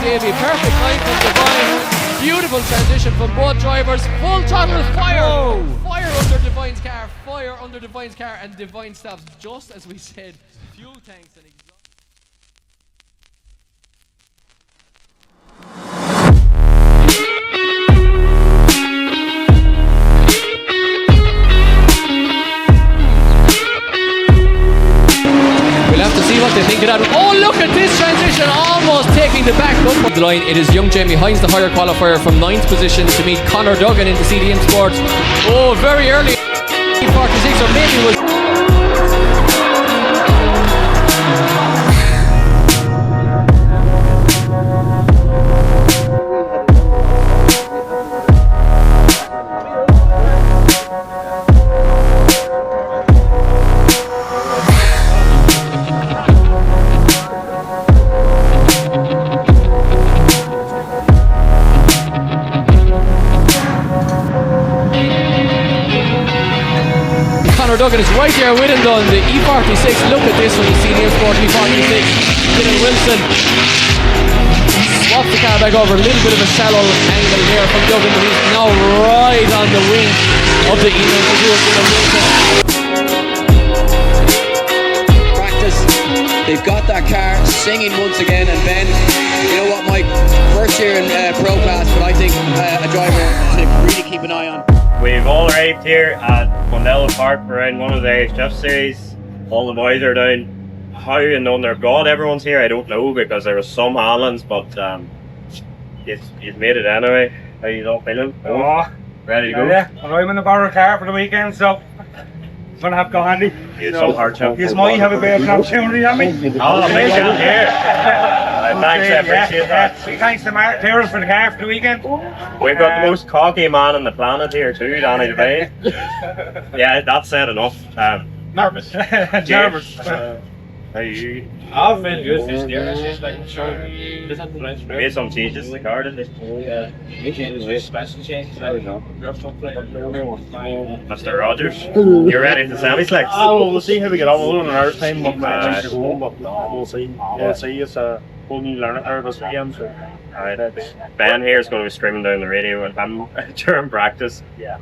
Davey. Perfect line from Devine. Beautiful transition from both drivers. Full throttle fire. Whoa. Fire under Devine's car. Fire under Devine's car, and Devine stops just as we said. Fuel tanks and exhaust. We'll have to see what they think of that. Oh, look at this transition, almost taking the back up the line. It is young Jamie Hines, the higher qualifier, from 9th position to meet Conor Duggan in the CDMSport. Oh, very early. 46, or maybe was. Duggan is right there with him though, the E46. Look at this when you see the E46. Dylan Wilson swaps the car back over. A little bit of a shallow angle here from Duggan, but he's now right on the wing of the Eoin. Practice, they've got that car singing once again, and Ben, you know what, Mike, first year in Pro Class, but I think a driver to really keep an eye on. We've all arrived here at Mondello Park for round 1 of the HF series. All the boys are down. How and under God everyone's here, I don't know, because there was some Allens, but you've made it anyway. How you all feeling? Oh, Ready to go? Yeah, I'm in the borrowed car for the weekend, so it's gonna have to go handy. It's some hardship. You might have a bit of an opportunity on me. Oh, thanks down here. Thanks, I appreciate that. Thanks to Mark Taylor for the car for the weekend. We've got the most cocky man on the planet here too, Danny Devine. Yeah, that's said enough. Nervous. Nervous. How you? I've been good this year. It's just like Made some changes to the car, didn't you? Yeah, we changes, special changes. I don't know. Mr. Rogers, you ready for semi-slicks? Oh, we'll see how we get on. We'll on our time, but we'll see. We'll see. It's a whole new learning curve this weekend. So. Ben here is going to be screaming down the radio with him during practice. Yeah.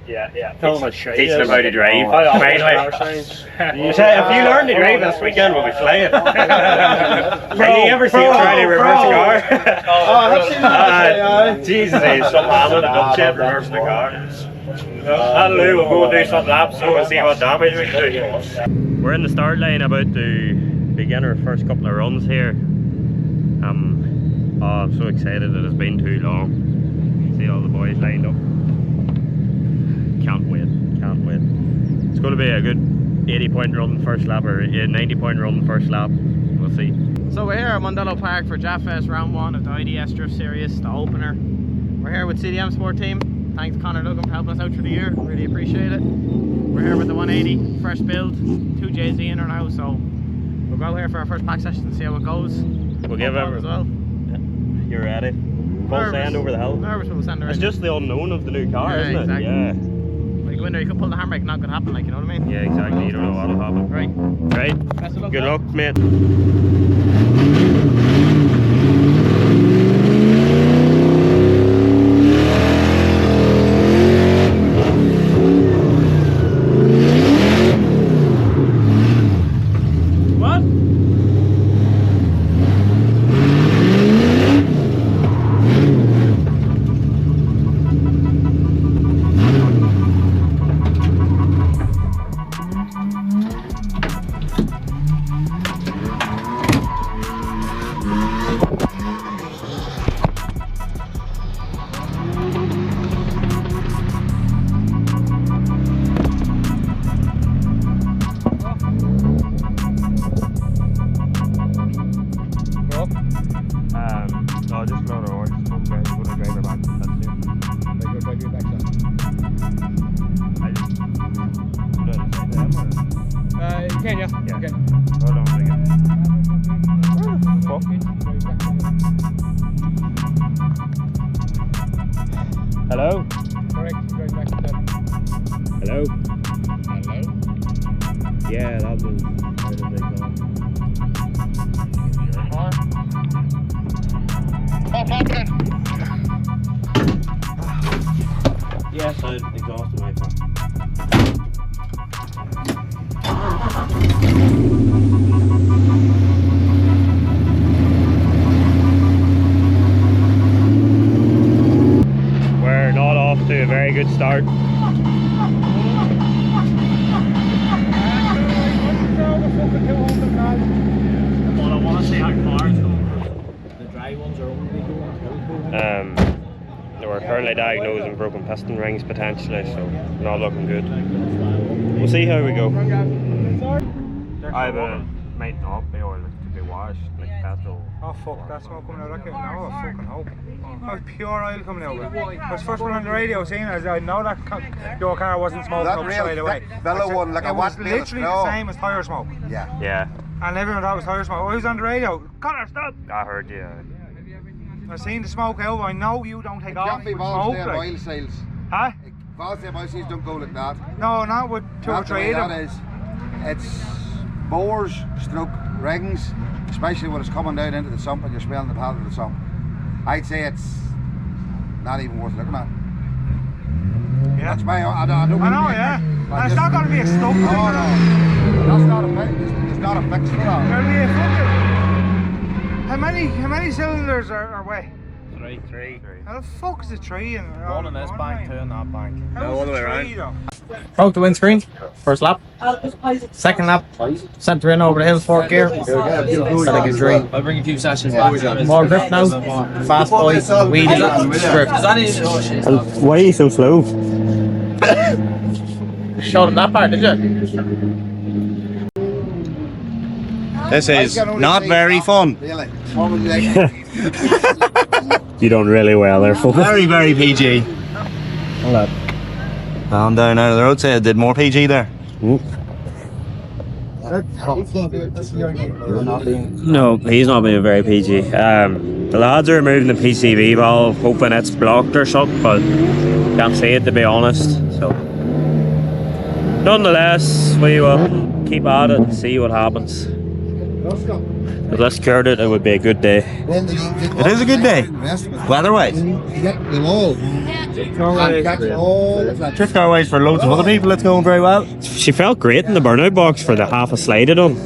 Tell him a shit. Teaching him how to drive. If you learn to drive this weekend, we'll be flying. Have you ever seen him try to reverse a car? I've seen that. Jesus, he's some man with a dump shit reversing the car. Hallelujah, we'll go do some laps so we'll see what damage we can do. We're in the start line about to begin our first couple of runs here. Oh, I'm so excited, it has been too long. See all the boys lined up. Can't wait. It's going to be a good 80-point run first lap, or a 90-point run first lap. We'll see. So we're here at Mondello Park for JAFFest round 1 of the IDS Drift Series, the opener. We're here with CDMSport team. Thanks Conor Duggan for helping us out through the year. Really appreciate it. We're here with the 180, fresh build, 2 JZ in her now, so we'll go here for our first pack session and see how it goes. We'll give everyone as well. You're ready. Full send over the hill. Nervous full send. It's just the unknown of the new car, yeah, isn't it? Exactly. Yeah. When you go in there, you can pull the handbrake, not gonna happen, like, you know what I mean? Yeah, exactly. You don't know what'll happen. Right. Best of luck. Good luck, mate. No, just load of horse. Okay, we're going to drive her back. That's it. Like you're driving back then. I just... You can, yeah? Yeah. Okay. Hold on a second. Fuck. Hello? Correct, driving back to them. Hello? Hello? Yeah, that was... Where did they go? Your car? Yes, I exhausted my phone. We're not off to a very good start. I want to see how far it's going. The dry ones are only going. We're currently diagnosing broken piston rings potentially, so not looking good. We'll see how we go. Either might not be or it could be washed like petrol. Oh fuck, that's smoke coming out of that. No, I fucking hope. That was pure oil coming out of it. I was first one on the radio saying as I know that your car wasn't smoking up straight away. Velo one like it a was what? literally the same as tyre smoke. Yeah. Yeah, And everyone thought it was tyre smoke. I was on the radio. Connor, stop! I heard you. I seen the smoke out. I know you don't take off Can't be with balls smoke. there, Like. oil sales. Huh? Balls there, oil sales don't go like that. No, not with two or That's the way three of that them. is. It's bores, stroke, rings, especially when it's coming down into the sump and you're smelling the paddle of the sump. I'd say it's not even worth looking at. Yeah. That's my, I don't I know, yeah. And it's not going to be a stuck. No, no. That's not a fix. It's not a fix for that. There'll be a fucking. How many cylinders are away? Three. How the fuck is a tree? One in this bank, two in that bank. How is a tree though? Broke the windscreen. First lap. Second lap. Sent her in over the hills, fourth gear. Had a good dream. I'll bring a few sessions back. More grip now. Fast boy. Wheelie. Grip. Why are you so slow? Showed him that part, did you? This is not very fun. Really? You done really well there, folks. Very, very PG. Down out of the road, say I did more PG there. No, he's not being very PG. The lads are removing the PCV valve, hoping it's blocked or something, but can't see it to be honest. So, nonetheless, we will keep at it and see what happens. If this cured it, it would be a good day. It is a good day, weather-wise. Drift car wise for loads of other people, it's going very well. She felt great in the burnout box for the half a slide it on.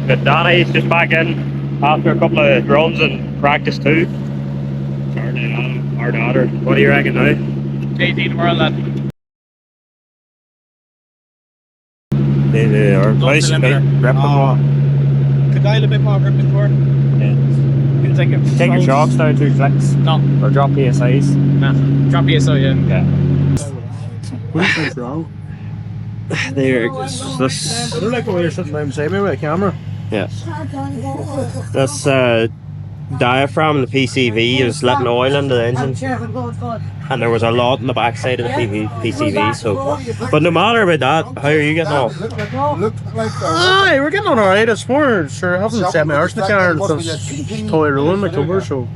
But Danny's just back in after a couple of runs and practice too. Hard at her. What do you reckon now? 18 world lad. They are nice and Could dial a bit more grip before. Take your shocks down 2 clicks. No. Or drop PSIs. Nah. Drop ESO, yeah. What's wrong? There. This. I don't like the way you're sitting there beside me with a camera. Yeah. This diaphragm in the PCV is letting oil into the engine, and there was a lot in the backside of the PCV. So, but no matter about that, how are you getting on? Aye, we're getting on alright. It's more, sure, I haven't set my arse in the car since totally ruined in October, so.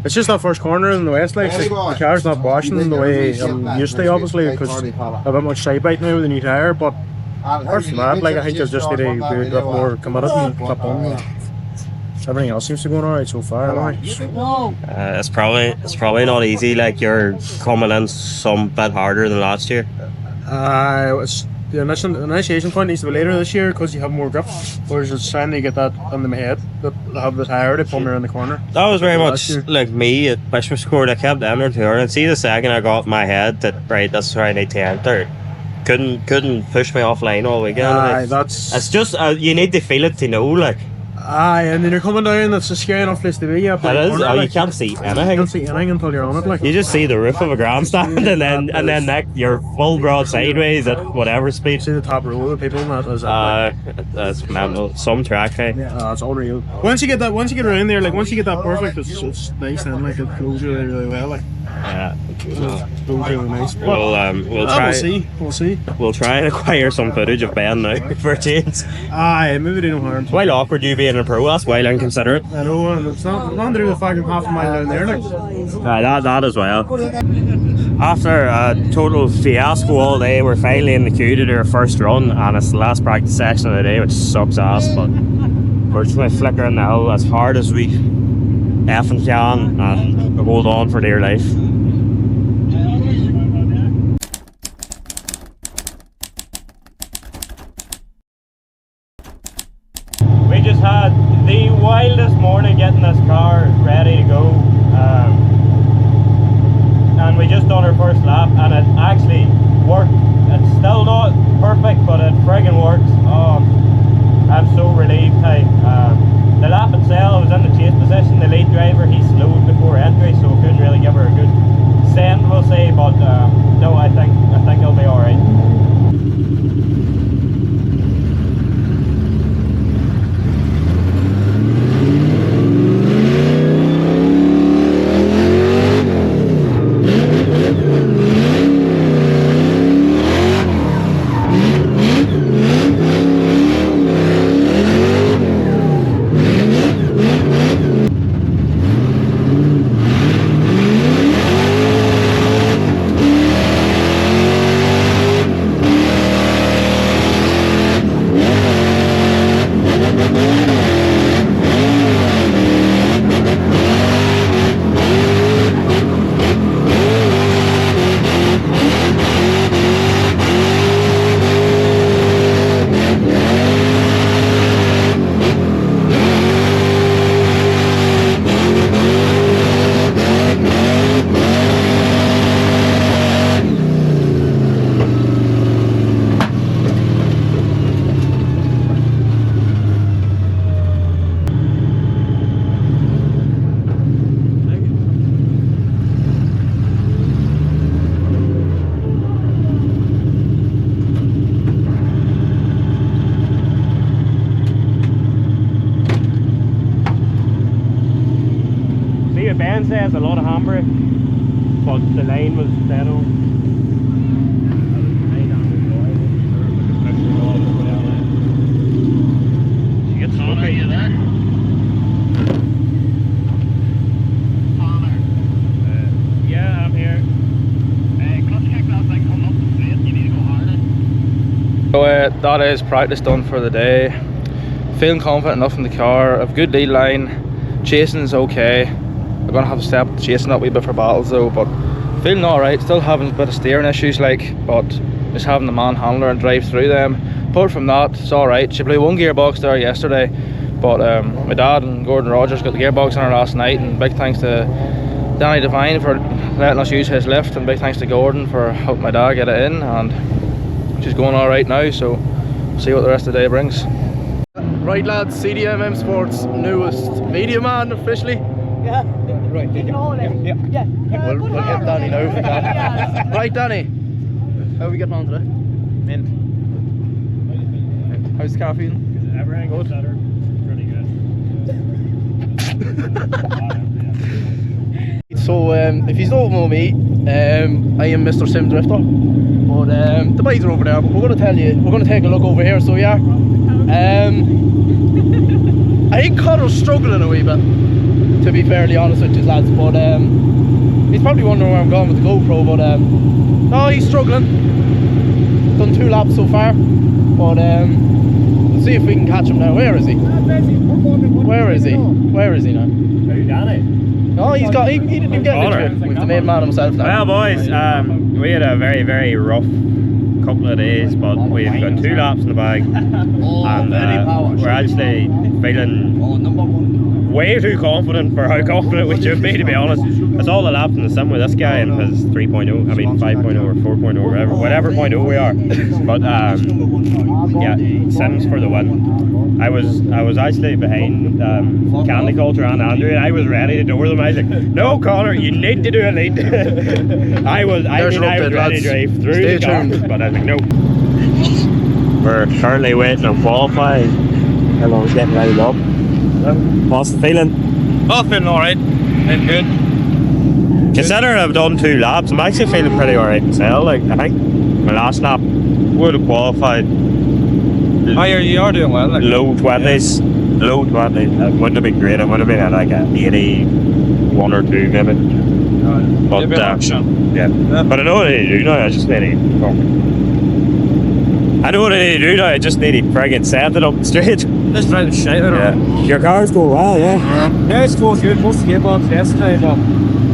It's just that first corner in the west, like, the car's not washing the way I'm used to, obviously, because I've got much side bite now with the new tyre, but apart from that, like, I think I just need to be a bit more committed and clip on. Everything else seems to be going alright so far, anyway. It's probably not easy. Like you're coming in some bit harder than last year. The initiation point needs to be later this year because you have more grip. Whereas it's trying to get that under my head, that I have the tyre to pull me around the corner. That was very much like me at Christmas Court. I kept entering to her, and see the second I got in my head that right, that's where I need to enter. Couldn't push me offline all weekend. Aye, it's just you need to feel it to know, like. Aye, and then you're coming down, it's a scary enough place to be. It is. You can't see anything. You can't see anything until you're on it. Like you just see the roof of a grandstand, and then like, you're full broad sideways at whatever speed. See the top row of the people, and that is that's mental. Some track, hey. Yeah, it's unreal. Once you get around there, like once you get that perfect, it's nice and like it flows really, really well. Like yeah, it flows really nice. We'll try. We'll see. We'll try and acquire some footage of Ben now for a change. Aye, maybe they don't harm. While awkward you being a pro, that's while inconsiderate. I know, and it's not to do with the fucking half a mile down there, like. That as well. After a total fiasco all day, we're finally in the queue to do our first run, and it's the last practice session of the day, which sucks ass, but we're just going to flicker in the hill as hard as we effing can and hold on for dear life. We just had the wildest morning getting this car ready to go, and we just done our first lap and it actually worked. It's still not perfect, but it friggin' works. Oh, I'm so relieved. The lap itself, I was in the chase position. The lead driver, he slowed before entry, so couldn't really give her a good send, we'll say. But no, I think it'll be all right. Ben says a lot of handbrake, but the line was dead on. She gets stuck. Are you there? Yeah, I'm here. Clutch kick that thing coming up the straight, you need to go harder. So that is practice done for the day. Feeling confident enough in the car. I've good lead line. Chasing's okay. I'm gonna have to step chasing that wee bit for battles though, but feeling alright. Still having a bit of steering issues, but just having the man-handler and drive through them. Apart from that, it's alright. She blew one gearbox there yesterday, but my dad and Gordon Rogers got the gearbox in her last night, and big thanks to Danny Devine for letting us use his lift, and big thanks to Gordon for helping my dad get it in, and she's going alright now, so we'll see what the rest of the day brings. Right lads, CDMSport's newest media man officially. Yeah. Right. Yeah. We'll get Danny now if we can. Right, Danny. How are we getting on today? Mint. How's the caffeine? Everything good. Better. Pretty good. So, if you don't know me, I am Mr. Sim Drifter. But the bikes are over there. But we're going to tell you. We're going to take a look over here. So yeah. I think Connor's struggling a wee bit, to be fairly honest with you lads, but he's probably wondering where I'm going with the GoPro, but no, he's struggling. Done 2 laps so far, but we'll see if we can catch him now. Where is he? Where is he? Where is he now? Who, Danny? No, he didn't even get into it with the main man himself now. Well boys, we had a very, very rough couple of days, but we've got 2 laps in the bag, and we're actually feeling way too confident for how confident we should be, to be honest. It's all the laps in the sim with this guy and his 3.0, I mean 5.0 or 4.0, whatever point we are. But yeah, Sims for the win. I was actually behind Candy Culture and Andrew, and I was ready to door them. I was like, no Connor, you need to do a lead. I was ready to drive through the car, but I was like, no. We're currently waiting on qualifying. Everyone's getting ready up. What's the feeling? Oh, feeling alright. Feeling good. Considering I've done 2 laps, I'm actually feeling pretty alright myself. Like, I think my last lap would have qualified. Oh, you are doing well. Like. Low 20s. Low 20s. It wouldn't have been great. It would have been at like a 81 or 2 maybe. But, yeah. But I know what I do now. I just need to I know what I need to do now. I just need to friggin' set it up straight. Let's try the shit out of it. Your car's going well, yeah. Yeah, it's going good. Most of the gearbox yesterday, but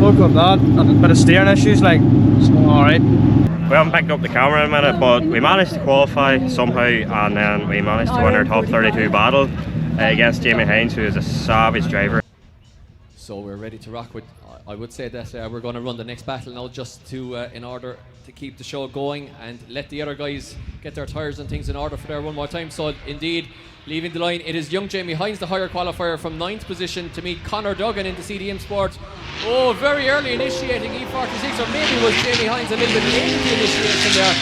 look at that. And a bit of steering issues, like, it's going alright. We haven't picked up the camera in a minute, but we managed to qualify somehow, and then we managed to win our top 32 battle against Jamie Hines, who is a savage driver. So we're ready to rock with. I would say that we're going to run the next battle now, just to in order to keep the show going and let the other guys get their tyres and things in order for their one more time. So indeed, leaving the line, it is young Jamie Hines, the higher qualifier, from 9th position to meet Conor Duggan in the CDMSport. Oh, very early initiating E46, or maybe was Jamie Hines a little bit late in the initiation there.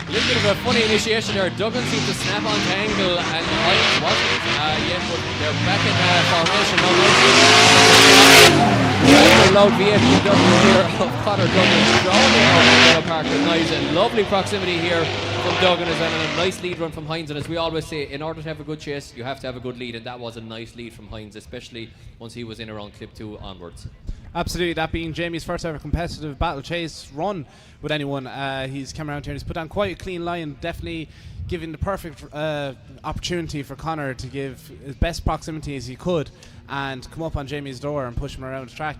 A little bit of a funny initiation there. Duggan seemed to snap onto angle and Hines wasn't yet, but they're back in formation now. Loud V8 here of Conor Duggan drowning out of Mondello Park with Nice, and lovely proximity here from Duggan as well, and a nice lead run from Hines. And as we always say, in order to have a good chase, you have to have a good lead, and that was a nice lead from Hines, especially once he was in around clip 2 onwards. Absolutely, that being Jamie's first ever competitive battle chase run with anyone. He's come around here and he's put down quite a clean line, definitely giving the perfect opportunity for Conor to give his best proximity as he could and come up on Jamie's door and push him around the track.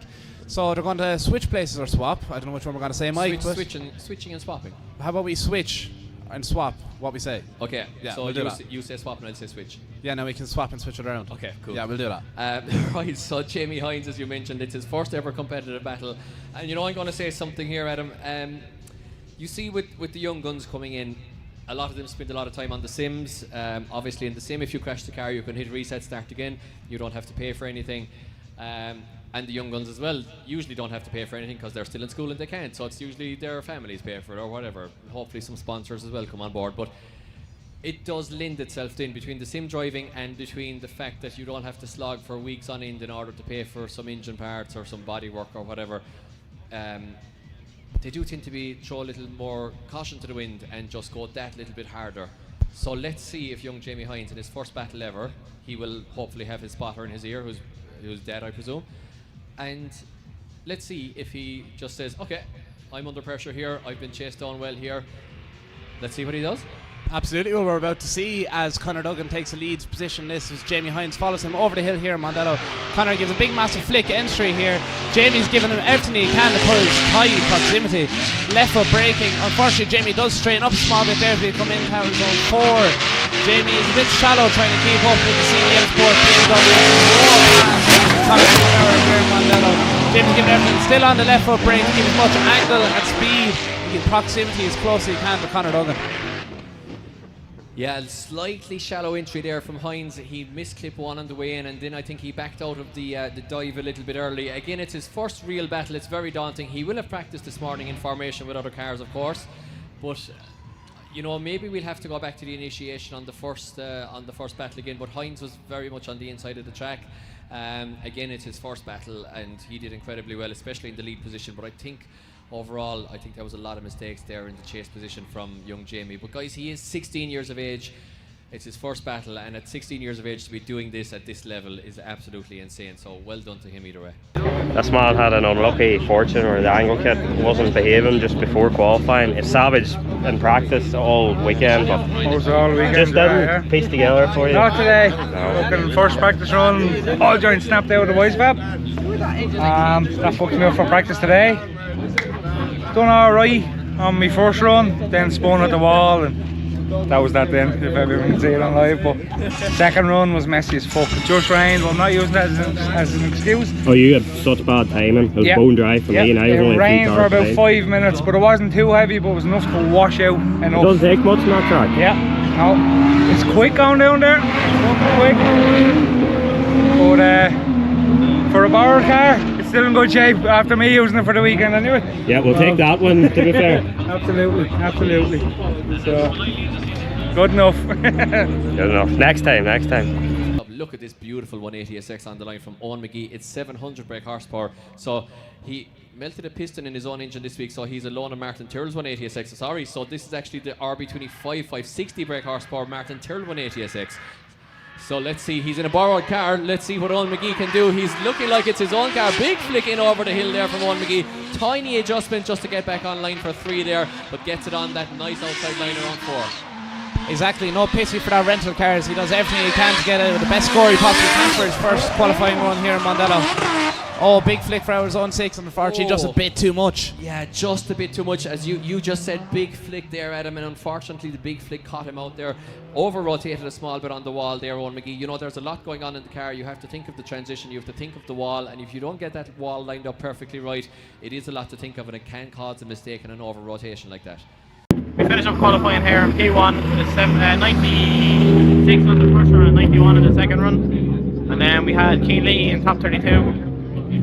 So they're going to switch places or swap. I don't know which one we're going to say, Mike. Switching and swapping. How about we switch and swap what we say? Okay, yeah, so we'll you say swap and I'll say switch. Yeah, now we can swap and switch it around. Okay, cool. Yeah, we'll do that. Right, so Jamie Hines, as you mentioned, it's his first ever competitive battle. And you know, I'm going to say something here, Adam. You see with the young guns coming in, a lot of them spend a lot of time on the sims. Obviously in the sim, if you crash the car, you can hit reset, start again. You don't have to pay for anything. And the young guns as well usually don't have to pay for anything because they're still in school and they can't. So it's usually their families pay for it or whatever. Hopefully some sponsors as well come on board. But it does lend itself in between the sim driving and between the fact that you don't have to slog for weeks on end in order to pay for some engine parts or some body work or whatever. They do tend to throw a little more caution to the wind and just go that little bit harder. So let's see if young Jamie Hines, in his first battle ever, he will hopefully have his spotter in his ear, who's dead, I presume. And let's see if he just says, okay, I'm under pressure here, I've been chased down well here. Let's see what he does. Absolutely, well, we're about to see as Conor Duggan takes a lead position. This is Jamie Hines, follows him over the hill here in Mondello. Conor gives a big massive flick entry here. Jamie's giving him everything he can to put his tight proximity. Left foot braking. Unfortunately, Jamie does straighten up a small bit there as we come in towards zone 4. Jamie is a bit shallow trying to keep up with the CDMSport BMW. Conor Duggan here in Mondello. Jamie's giving everything still on the left foot brake to give as much angle and speed and proximity as close as he can to Conor Duggan. Yeah, slightly shallow entry there from Hines. He missed clip 1 on the way in, and then I think he backed out of the dive a little bit early. Again, it's his first real battle. It's very daunting. He will have practiced this morning in formation with other cars, of course, but you know, maybe we'll have to go back to the initiation on the first battle again. But Hines was very much on the inside of the track. Again, it's his first battle, and he did incredibly well, especially in the lead position. But I think overall, I think there was a lot of mistakes there in the chase position from young Jamie. But guys, he is 16 years of age. It's his first battle, and at 16 years of age to be doing this at this level is absolutely insane. So well done to him either way. This man had an unlucky fortune where the angle kit wasn't behaving just before qualifying. It's savage in practice all weekend, but just didn't piece together for you. Not today. No. Looking first practice run, all joints snapped out of the voice valve. That fucked me up for practice today. Done alright on my first run, then spun at the wall, and that was that then, if everyone can see it on live. But second run was messy as fuck. It just rained, but I'm not using that as an excuse. Oh, you had such bad timing. It was bone dry for me, and I was only it rained for about 5 minutes, but it wasn't too heavy, but it was enough to wash out enough. It doesn't take much on that track. Yeah, no, it's quick going down there, quick. But for a borrowed car, it's still in good shape after me using it for the weekend anyway. Yeah, we'll take that one, to be fair. Absolutely. So, good enough. Good enough. Next time. Look at this beautiful 180SX on the line from Eoin McGee. It's 700 brake horsepower. So he melted a piston in his own engine this week, so he's alone on Martin Tyrrell's 180SX. Sorry, so this is actually the RB25 560 brake horsepower Martin Tyrrell 180SX. So let's see, he's in a borrowed car. Let's see what Eoin McGee can do. He's looking like it's his own car. Big flick in over the hill there from Eoin McGee. Tiny adjustment just to get back on line for 3 there, but gets it on that nice outside line around 4. Exactly, no pity for that rental cars. He does everything he can to get the best score he possibly can for his first qualifying run here in Mondello. Oh, big flick for our zone 6, and unfortunately just a bit too much. Yeah, just a bit too much. As you just said, big flick there, Adam, and unfortunately the big flick caught him out there. Over-rotated a small bit on the wall there, Eoin McGee. You know, there's a lot going on in the car. You have to think of the transition, you have to think of the wall, and if you don't get that wall lined up perfectly right, it is a lot to think of, and it can cause a mistake in an over-rotation like that. We finished up qualifying here in P1 with 96 on the first run and 91 in the second run. And then we had Keane Lee in top 32.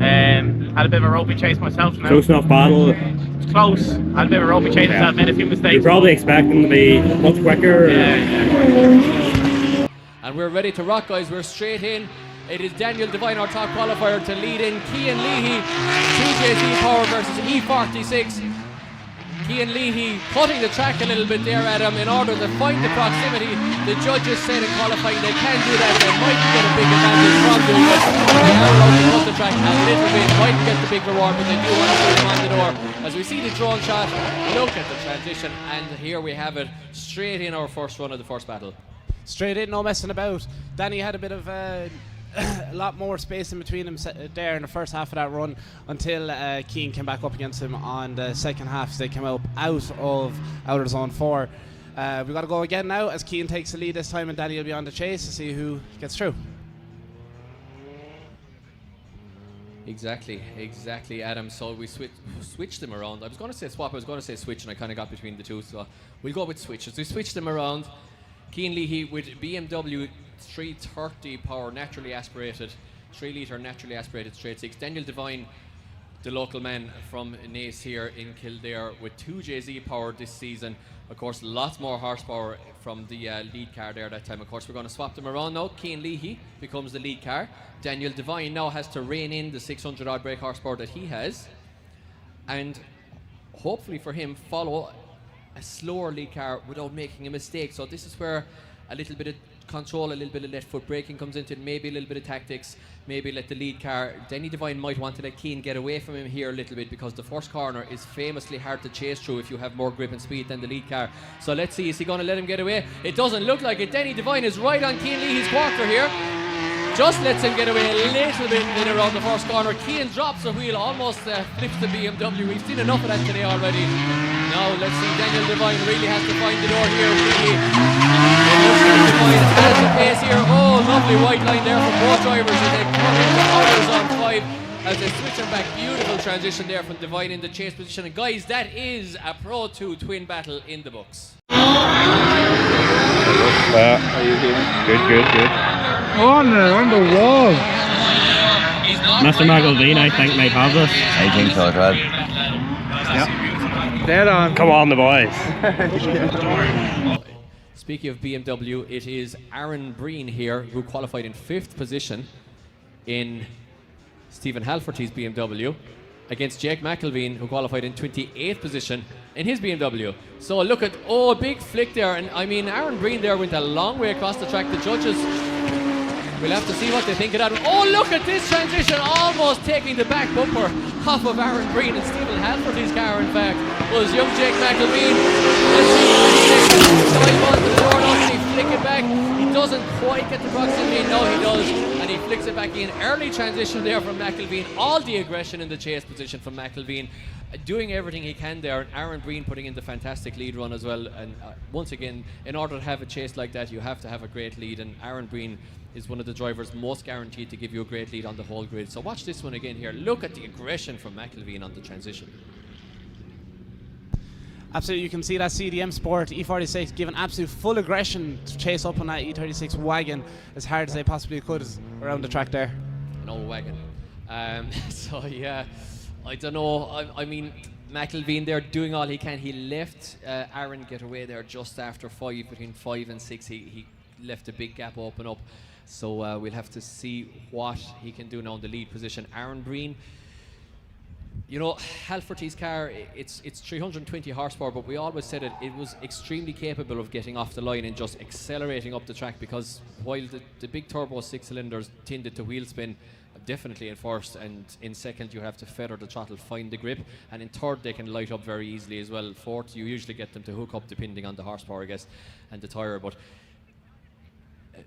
Had a bit of a ropey chase myself. Now. Close enough battle. It's close. Had a bit of a ropey chase myself, made a few mistakes. You're probably expecting to be much quicker. Yeah. And we're ready to rock, guys. We're straight in. It is Daniel Devine, our top qualifier, to lead in. Cian Leahy, 2JZ Power versus E46. Cian Leahy cutting the track a little bit there, Adam, in order to find the proximity. The judges said in qualifying they can do that. They might get a big advantage from doing it. They are allowed to cut the track a little bit, might get the big reward, but they do want to put them on the door. As we see the drone shot, look at the transition, and here we have it, straight in our first run of the first battle. Straight in, no messing about. Danny had a bit of a lot more space in between him there in the first half of that run until Cian came back up against him on the second half. So they came out of zone 4. We've got to go again now as Cian takes the lead this time, and Danny will be on the chase to see who gets through. Exactly, Adam. So we switched them around. I was going to say swap, I was going to say switch, and I kind of got between the two. So we'll go with switch. As we switched them around, Cian Leahy with BMW 330 power naturally aspirated, 3 litre naturally aspirated straight 6. Daniel Devine, the local man from Naas here in Kildare, with 2JZ power this season. Of course, lots more horsepower from the lead car there that time. Of course, we're going to swap them around now. Cian Leahy becomes the lead car. Daniel Devine now has to rein in the 600 odd brake horsepower that he has, and hopefully for him follow a slower lead car without making a mistake. So this is where a little bit of control, a little bit of left foot braking comes into it, maybe a little bit of tactics, maybe let the lead car. Danny Devine might want to let Cian get away from him here a little bit, because the first corner is famously hard to chase through if you have more grip and speed than the lead car. So let's see, is he going to let him get away? It doesn't look like it. Danny Devine is right on Cian Leahy's quarter here. Just lets him get away a little bit in around the first corner. Cian drops a wheel, almost flips the BMW. We've seen enough of that today already. Now let's see, Daniel Devine really has to find the door here. Really, it looks like Devine has the pace here. Oh, lovely white line there from both drivers as they come into others on 5 as they switch them back. Beautiful transition there from Devine in the chase position. And guys, that is a Pro 2 twin battle in the books. How are you doing? Good. On the wall. Mr. McElveen, I think, might have this. I think so, Brad. Yep. Dead on. Come on, the boys. Speaking of BMW, it is Aaron Breen here, who qualified in 5th position in Stephen Halforty's BMW, against Jake McElveen, who qualified in 28th position in his BMW. So look at, a big flick there, and I mean, Aaron Breen there went a long way across the track. The judges, we'll have to see what they think of that. Oh, look at this transition, almost taking the back bumper off of Aaron Breen, and Stephen Halforty's car, in fact, was young Jake McElveen. Let's see, dive onto the door now, can he flick it back? He doesn't quite get the proximity, no he does, and he flicks it back in. Early transition there from McElveen, all the aggression in the chase position from McElveen, doing everything he can there, and Aaron Breen putting in the fantastic lead run as well. And once again, in order to have a chase like that, you have to have a great lead, and Aaron Breen is one of the drivers most guaranteed to give you a great lead on the whole grid. So watch this one again here. Look at the aggression from McElveen on the transition. Absolutely, you can see that CDMSport E46 giving absolute full aggression to chase up on that E36 wagon as hard as they possibly could around the track there. An old wagon. So yeah, I don't know. I mean, McElveen there doing all he can. He left Aaron get away there just after 5, between 5 and 6. He left a big gap open up. So we'll have to see what he can do now in the lead position. Aaron Breen, you know, Halforty's car, it's 320 horsepower, but we always said it was extremely capable of getting off the line and just accelerating up the track, because while the big turbo 6 cylinders tended to wheel spin, definitely in first, and in second you have to feather the throttle, find the grip, and in third they can light up very easily as well. Fourth, you usually get them to hook up depending on the horsepower, I guess, and the tyre. But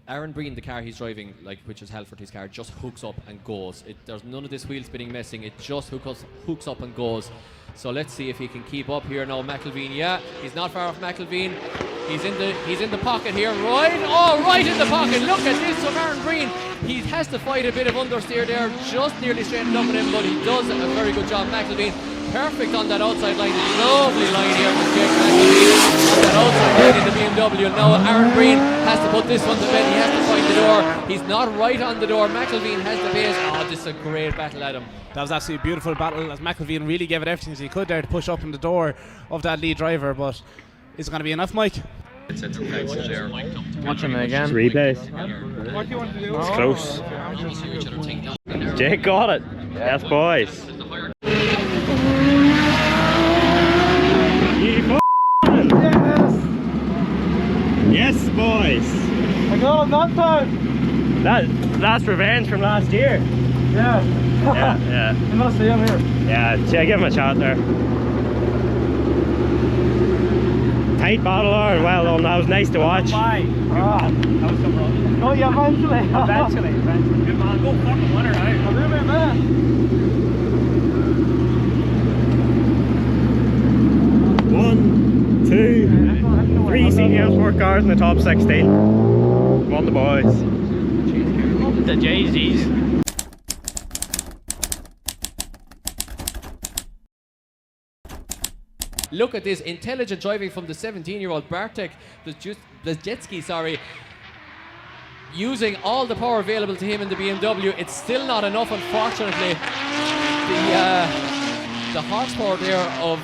Aaron Breen, the car he's driving, which is Halfort's car, just hooks up and goes. There's none of this wheel spinning messing. It just hooks up and goes. So let's see if he can keep up here now. McElveen, yeah, he's not far off McElveen. He's in the pocket here, right in the pocket. Look at this from Aaron Breen. He has to fight a bit of understeer there, just nearly straightened up with him, but he does a very good job. McElveen, perfect on that outside line. Lovely line here from Jake McElveen on that outside line in the BMW. Now Aaron Breen has to put this one to bed. He has to find the door. He's not right on the door. McElveen has the base. Oh, this is a great battle, Adam. That was absolutely a beautiful battle, as McElveen really gave it everything as he could there to push up in the door of that lead driver, but is it going to be enough, Mike? Watching it again. Replays. What do you want to do? It's close. Jake got it. Yes, boys. Yes, boys. I got him that time. That's revenge from last year. Yeah. Yeah. You must see him here. Yeah, give him a shot there. Tight battle, or well done. That was nice to watch. That was so wrong. Oh yeah, eventually. Eventually. Good man, go fucking winner now. I'll do my best. 1, 2, 3 CDMSport cars in the top 16. Come on, the boys. The Jay-Z's. Look at this intelligent driving from the 17-year-old Bartek Blazetsky, using all the power available to him in the BMW. It's still not enough, unfortunately. The horsepower there of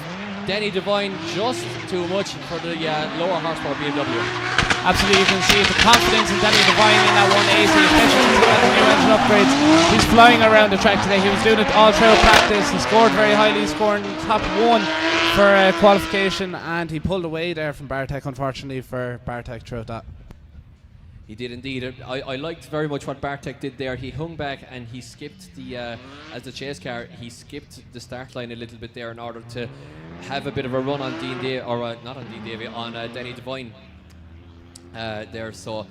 Danny Devine, just too much for the lower horsepower BMW. Absolutely, you can see the confidence in Danny Devine in that 180, especially since he got the new engine upgrades. He's flying around the track today. He was doing it all throughout practice. He scored very highly, scoring top 1 for qualification, and he pulled away there from Bartek, unfortunately, for Bartek throughout that. He did indeed. I liked very much what Bartek did there. He hung back and he skipped as the chase car, he skipped the start line a little bit there in order to have a bit of a run on Dean Davey, or not on Dean Davey, on Danny Devine there. So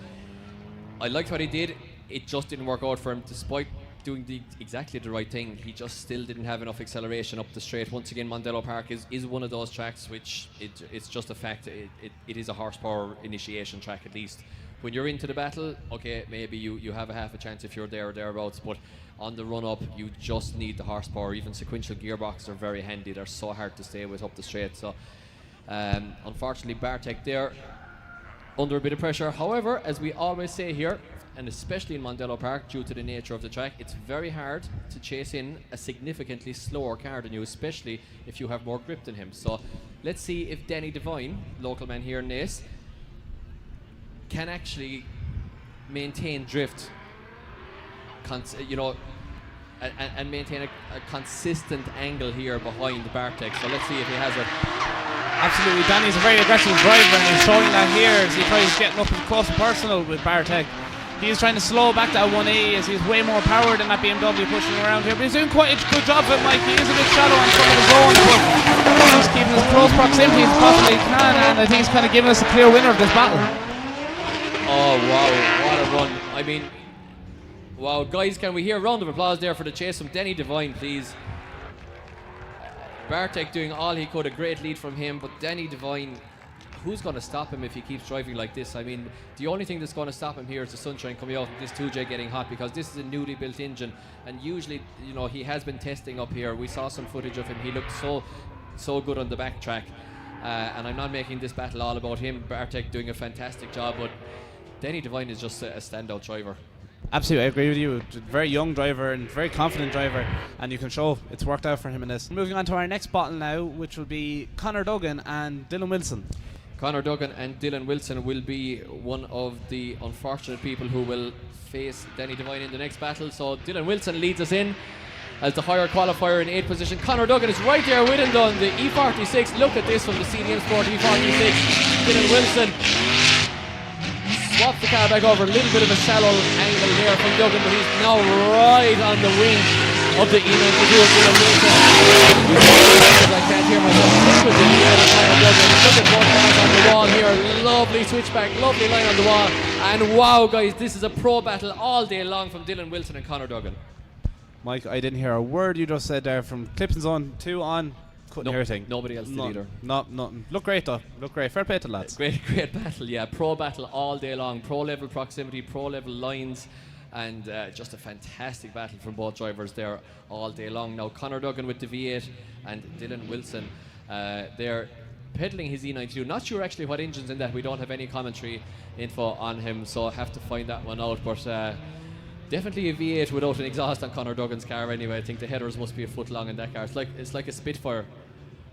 I liked what he did. It just didn't work out for him, despite doing exactly the right thing. He just still didn't have enough acceleration up the straight. Once again, Mondello Park is one of those tracks which it's just a fact. It is a horsepower initiation track, at least. When you're into the battle, okay, maybe you have a half a chance if you're there or thereabouts, but on the run up, you just need the horsepower. Even sequential gearboxes are very handy. They're so hard to stay with up the straight. So unfortunately, Bartek there under a bit of pressure. However, as we always say here, and especially in Mondello Park, due to the nature of the track, it's very hard to chase in a significantly slower car than you, especially if you have more grip than him. So let's see if Danny Devine, local man here in Naas, can actually maintain drift, and maintain a consistent angle here behind Bartek. So let's see if he has it. Absolutely, Danny's a very aggressive driver, and he's showing that here as he tries getting up close and personal with Bartek. He is trying to slow back that 180 as he's way more power than that BMW pushing around here, but he's doing quite a good job of it, Mike. He is a bit shallow on some of his own, but he's keeping as close proximity as possibly he can, and I think he's kind of giving us a clear winner of this battle. Oh wow, what a run. I mean, wow, guys, can we hear a round of applause there for the chase from Danny Devine, please? Bartek doing all he could, a great lead from him, but Danny Devine, who's going to stop him if he keeps driving like this? I mean, the only thing that's going to stop him here is the sunshine coming out and this 2J getting hot, because this is a newly built engine, and usually, he has been testing up here. We saw some footage of him. He looked so good on the back track, and I'm not making this battle all about him. Bartek doing a fantastic job, but Danny Devine is just a standout driver. Absolutely, I agree with you. Very young driver and very confident driver, and you can show it's worked out for him in this. Moving on to our next battle now, which will be Conor Duggan and Dylan Wilson. Conor Duggan and Dylan Wilson will be one of the unfortunate people who will face Danny Devine in the next battle. So Dylan Wilson leads us in as the higher qualifier in 8th position. Conor Duggan is right there with him on the E46. Look at this from the CDMSport E46. Dylan Wilson swaps the car back over. A little bit of a shallow angle there from Duggan, but he's now right on the wing of the E92 of Dylan Wilson. I can't hear myself. Look at the Duggan. Look at both cars on the wall here. Lovely switchback, lovely line on the wall. And wow, guys, this is a pro battle all day long from Dylan Wilson and Conor Duggan. Mike, I didn't hear a word you just said there. From Clipson Zone 2 on, couldn't hear a thing. Nobody else did either. Nothing. Look great though. Look great. Fair play to the lads. Great battle, yeah. Pro battle all day long. Pro level proximity, pro level lines, and just a fantastic battle from both drivers there all day long. Now Conor Duggan with the V8 and Dylan Wilson, they're pedaling his E92. Not sure actually what engine's in that. We don't have any commentary info on him, so I have to find that one out. But definitely a V8 without an exhaust on Conor Duggan's car anyway. I think the headers must be a foot long in that car. It's like a Spitfire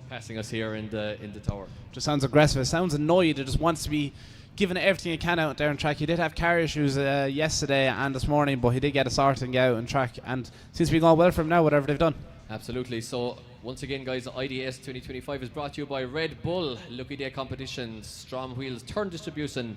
passing us here in the tower. Just sounds aggressive. It sounds annoyed. It just wants to be giving everything it can out there on track. He did have car issues yesterday and this morning, but he did get a sorting out on track, and seems to be going well for him now, whatever they've done. Absolutely. So once again, guys, IDS 2025 is brought to you by Red Bull, Lucky Day Competitions, Strom Wheels, Turn Distribution,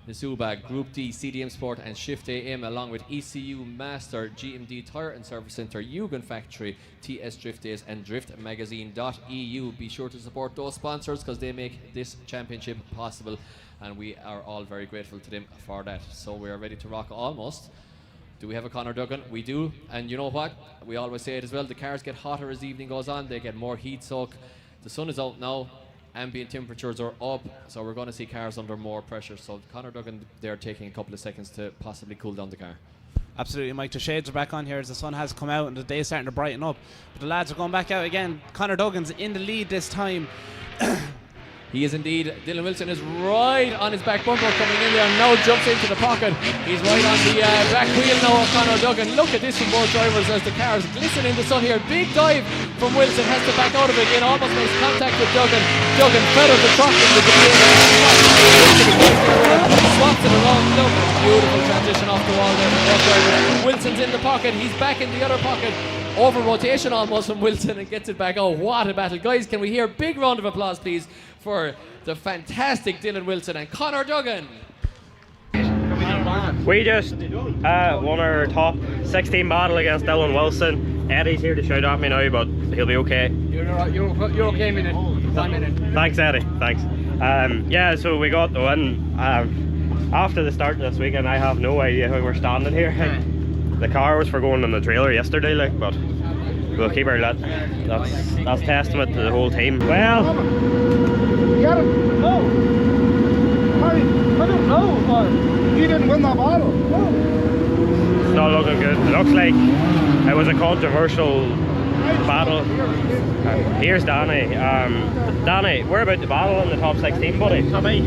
Nasuba, Group D, CDMSport and Shift AM, along with ECU Master, GMD Tire and Service Centre, Eoin Factory, TS Drift Days and driftmagazine.eu. Be sure to support those sponsors because they make this championship possible, and we are all very grateful to them for that. So we are ready to rock almost. Do we have a Conor Duggan? We do. And you know what? We always say it as well. The cars get hotter as the evening goes on. They get more heat soak. The sun is out now. Ambient temperatures are up. So we're going to see cars under more pressure. So Conor Duggan, they're taking a couple of seconds to possibly cool down the car. Absolutely, Mike. The shades are back on here as the sun has come out and the day is starting to brighten up. But the lads are going back out again. Conor Duggan's in the lead this time. He is indeed. Dylan Wilson is right on his back bumper coming in there and now jumps into the pocket. He's right on the back wheel now of Conor Duggan. Look at this from both drivers as the cars glisten in the sun here. Big dive from Wilson, has to back out of it again, almost makes contact with Duggan. Duggan feathers the truck in the swaps it around. Look, beautiful transition off the wall there from both drivers. Wilson's in the pocket, he's back in the other pocket. Over rotation almost from Wilson and gets it back. Oh, what a battle. Guys, can we hear a big round of applause, please, for the fantastic Dylan Wilson and Conor Duggan. We just won our top 16 battle against Dylan Wilson. Eddie's here to shout at me now, but he'll be okay. You're okay, minute. 1 minute. Thanks, Eddie. Thanks. Yeah, so we got the win. After the start of this weekend, I have no idea how we're standing here. The car was for going in the trailer yesterday, like, but we'll keep her lit. That's testament to the whole team. Well, You got it? No. I don't know. You didn't win that battle. No. it's not looking good. It looks like it was a controversial battle. Here's Danny. Danny, we're about to battle in the top 16, buddy. Top 8,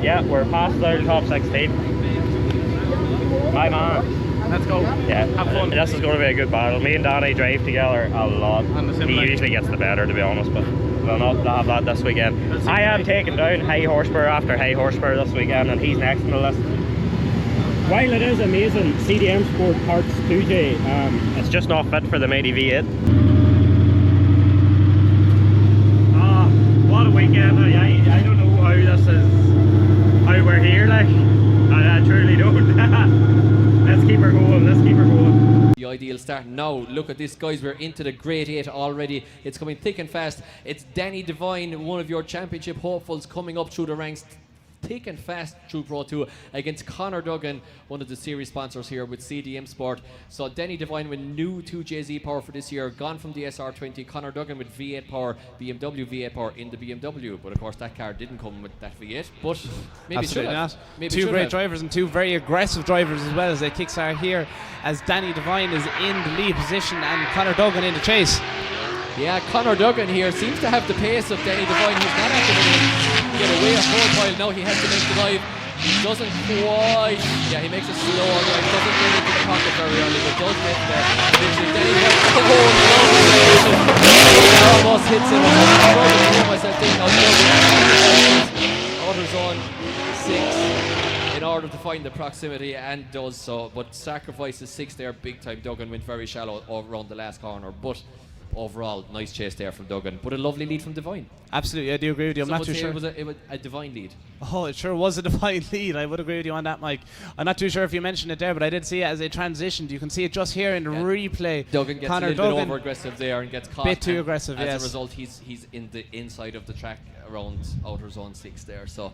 yeah, we're past the top 16. My man. Let's go. Yeah, have fun. This is going to be a good battle. Me and Danny drive together a lot. He usually gets the better, to be honest, but we'll not have that this weekend. I am taking down high horsepower after high horsepower this weekend, and he's next on the list. While it is amazing CDMSport parts 2J, it's just not fit for the mighty V8. What a weekend. I don't know how this is, how we're here, like. I truly don't. Let's keep her going, let's keep her going. The ideal start now. Look at this, guys. We're into the Grade 8 already. It's coming thick and fast. It's Danny Devine, one of your championship hopefuls, coming up through the ranks thick and fast through Pro 2 against Conor Duggan, one of the series sponsors here with CDMSport. So Danny Devine with new 2JZ power for this year, gone from the SR20. Conor Duggan with V8 power, BMW V8 power in the BMW. But of course that car didn't come with that V8, but maybe absolutely should have. not. Maybe Two great drivers and two very aggressive drivers as well as they kickstart here, as Danny Devine is in the lead position and Conor Duggan in the chase. Yeah, Conor Duggan here seems to have the pace of Danny Devine. He's not actually get away a profile. Now he has to make the dive. He doesn't quite. Yeah, he makes a slower dive. Doesn't get into the pocket very early, but does get there. Eventually, Danny almost hits him. I'm struggling to hear myself think outer zone 6 in order to find the proximity, and does so. But sacrifices 6 there, big time. Duggan went very shallow around the last corner, but overall, nice chase there from Duggan, but a lovely lead from Devine. Absolutely, I do agree with you. I'm Some not would too say sure. It was a Devine lead. Oh, it sure was a divine lead. I would agree with you on that, Mike. I'm not too sure if you mentioned it there, but I did see it as it transitioned. You can see it just here in the replay. Duggan gets Connor a little Duggan, bit over aggressive there and gets caught. bit too and aggressive, as yes. a result, he's in the inside of the track around outer zone 6 there. So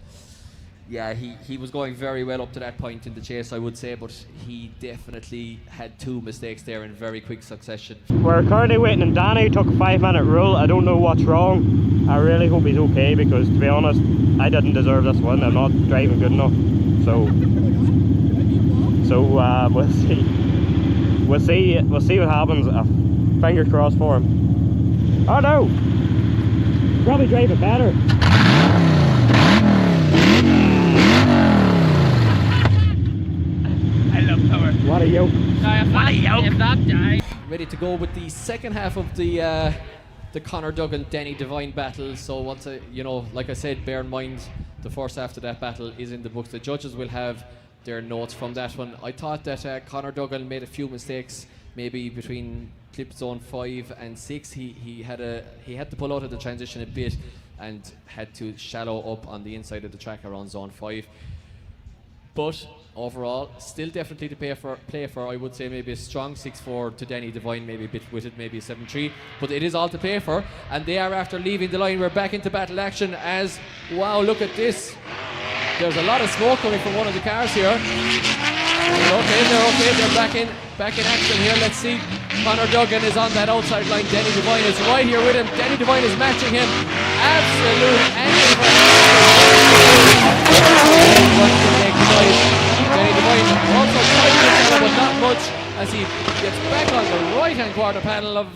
yeah, he was going very well up to that point in the chase, I would say, but he definitely had 2 mistakes there in very quick succession. We're currently waiting, and Danny took a 5-minute rule. I don't know what's wrong. I really hope he's okay, because to be honest, I didn't deserve this win. I'm not driving good enough. So we'll see. We'll see what happens. Fingers crossed for him. Oh no! Probably drive it better. I love power. What a yoke. What a yoke. Ready to go with the second half of the Connor Duggan Denny Devine battle. So once like I said, bear in mind the first half of that battle is in the books. The judges will have their notes from that one. I thought that Connor Duggan made a few mistakes, maybe between clip zone 5 and 6. He had to pull out of the transition a bit and had to shallow up on the inside of the track around zone 5. But overall, still definitely to play for. I would say maybe a strong 6-4 to Denny Devine, maybe a bit with it, maybe a 7-3. But it is all to play for, and they are after leaving the line. We're back into battle action as, wow, look at this. There's a lot of smoke coming from one of the cars here. They're back in action here. Let's see. Connor Duggan is on that outside line. Denny Devine is right here with him. Denny Devine is matching him. Absolute angle. Denny Devine also trying to get, but not much, as he gets back on the right-hand quarter panel of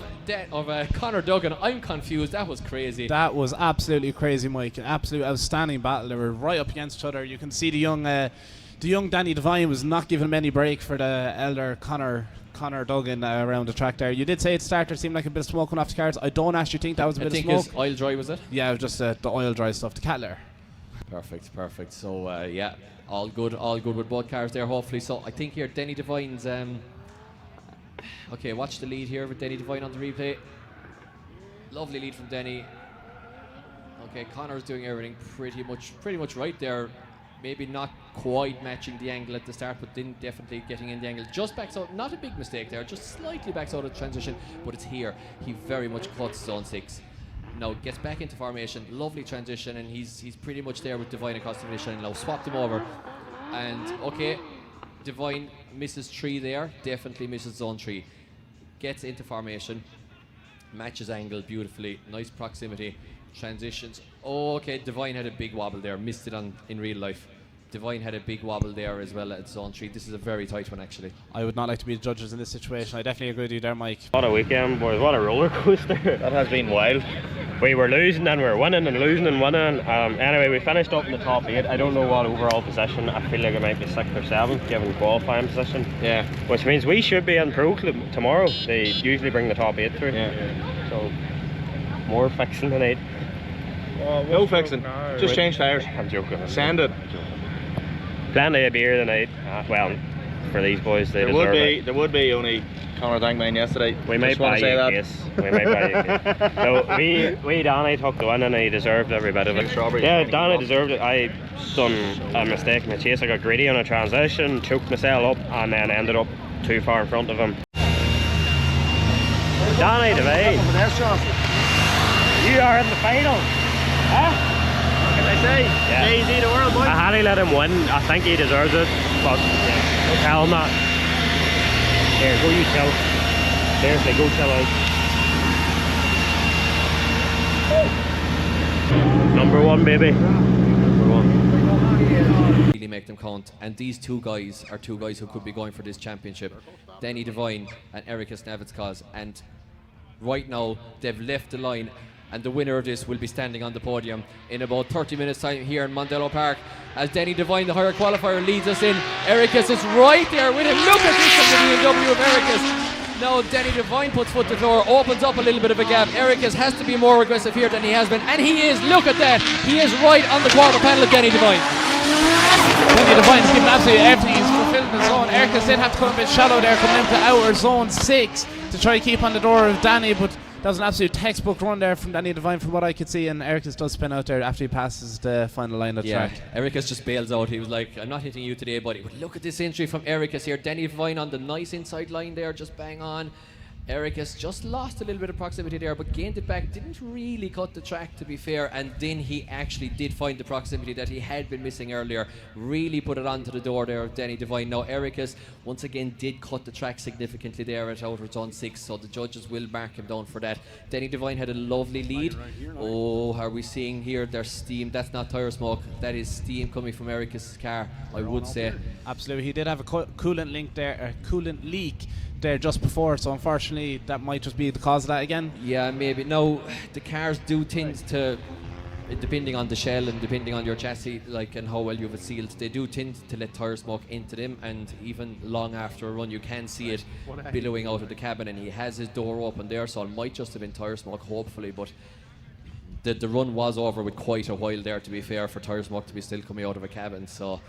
Connor Duggan. I'm confused. That was crazy. That was absolutely crazy, Mike. An absolute outstanding battle. They were right up against each other. You can see the young Danny Devine was not giving him any break for the elder Connor Duggan around the track there. You did say at the start there seemed like a bit of smoke coming off the cars. I don't actually think that was a bit of smoke. I think it was oil dry, was it? Yeah, it was just the oil dry stuff, the Cattler. Perfect. So yeah, all good with both cars there, hopefully. So I think here Denny Devine's okay, watch the lead here with Denny Devine on the replay. Lovely lead from Denny. Okay, Connor's doing everything pretty much right there. Maybe not quite matching the angle at the start, but then definitely getting in the angle. Just backs out, not a big mistake there, just slightly backs out of the transition, but it's here. He very much cuts zone 6. Now gets back into formation, lovely transition, and he's pretty much there with Devine across the finish line. Now swapped him over, and okay, Devine misses 3 there, definitely misses zone 3. Gets into formation, matches angle beautifully, nice proximity, transitions. Oh, okay, Devine had a big wobble there, missed it in real life. Devine had a big wobble there as well at zone 3. This is a very tight one, actually. I would not like to be the judges in this situation. I definitely agree with you there, Mike. What a weekend, boys. What a roller coaster. That has been wild. We were losing and we were winning and losing and winning. Anyway, we finished up in the top 8. I don't know what overall position. I feel like it might be 6th or 7th, given qualifying position. Yeah. Which means we should be in Pro Club tomorrow. They usually bring the top 8 through. Yeah. So, more fixing tonight. No fixing. Just change tires. I'm joking. Sand it. Plenty of beer tonight. Well, for these boys, they deserve it. There would be only Connor Dankman yesterday. We might buy you a case. We might buy you a case. No, we Danny took the win and he deserved every bit of it. Yeah, Danny deserved it. I done a mistake in the chase. I got greedy on a transition, choked myself up, and then ended up too far in front of him. Danny Devine, you are in the final. Huh? What can I say? Yeah. Easy the world, boy. I had to let him win. I think he deserves it, but yeah, tell him that. Here, go you chill. Seriously, go chill out. Number 1, baby. Number 1. Really make them count. And these 2 guys are 2 guys who could be going for this championship. Denny Devine and Erikas Navitskaz. And right now, they've left the line. And the winner of this will be standing on the podium in about 30 minutes time here in Mondello Park as Denny Devine, the higher qualifier, leads us in. Erikas is right there with him. Look at this from the BMW of Erikas. Now Denny Devine puts foot to the floor, opens up a little bit of a gap. Erikas has to be more aggressive here than he has been, and he is. Look at that. He is right on the quarter panel of Denny Devine. Denny Devine's given absolutely everything. He's fulfilled the zone. Erikas did have to come a bit shallow there, coming into our zone 6 to try to keep on the door of Danny, but That was an absolute textbook run there from Danny Devine from what I could see, and Ericus does spin out there after he passes the final line of the track. Ericus just bails out. He was like, I'm not hitting you today, buddy. But look at this entry from Ericus here. Danny Devine on the nice inside line there, just bang on. Ericus just lost a little bit of proximity there, but gained it back. Didn't really cut the track, to be fair, and then he actually did find the proximity that he had been missing earlier. Really put it onto the door there of Danny Devine. Now Ericus once again did cut the track significantly there at outer zone 6, so the judges will mark him down for that. Danny Devine had a lovely lead. Oh, are we seeing here there's steam? That's not tire smoke, that is steam coming from Ericus' car, I would say. Absolutely, he did have a coolant leak there, coolant leak there just before, so unfortunately that might just be the cause of that again. Yeah, maybe. No, the cars do tend to, depending on the shell and depending on your chassis, like, and how well you have it sealed, they do tend to let tire smoke into them, and even long after a run you can see it billowing out of the cabin, and he has his door open there, so it might just have been tire smoke, hopefully, but the run was over with quite a while there, to be fair, for tire smoke to be still coming out of a cabin. So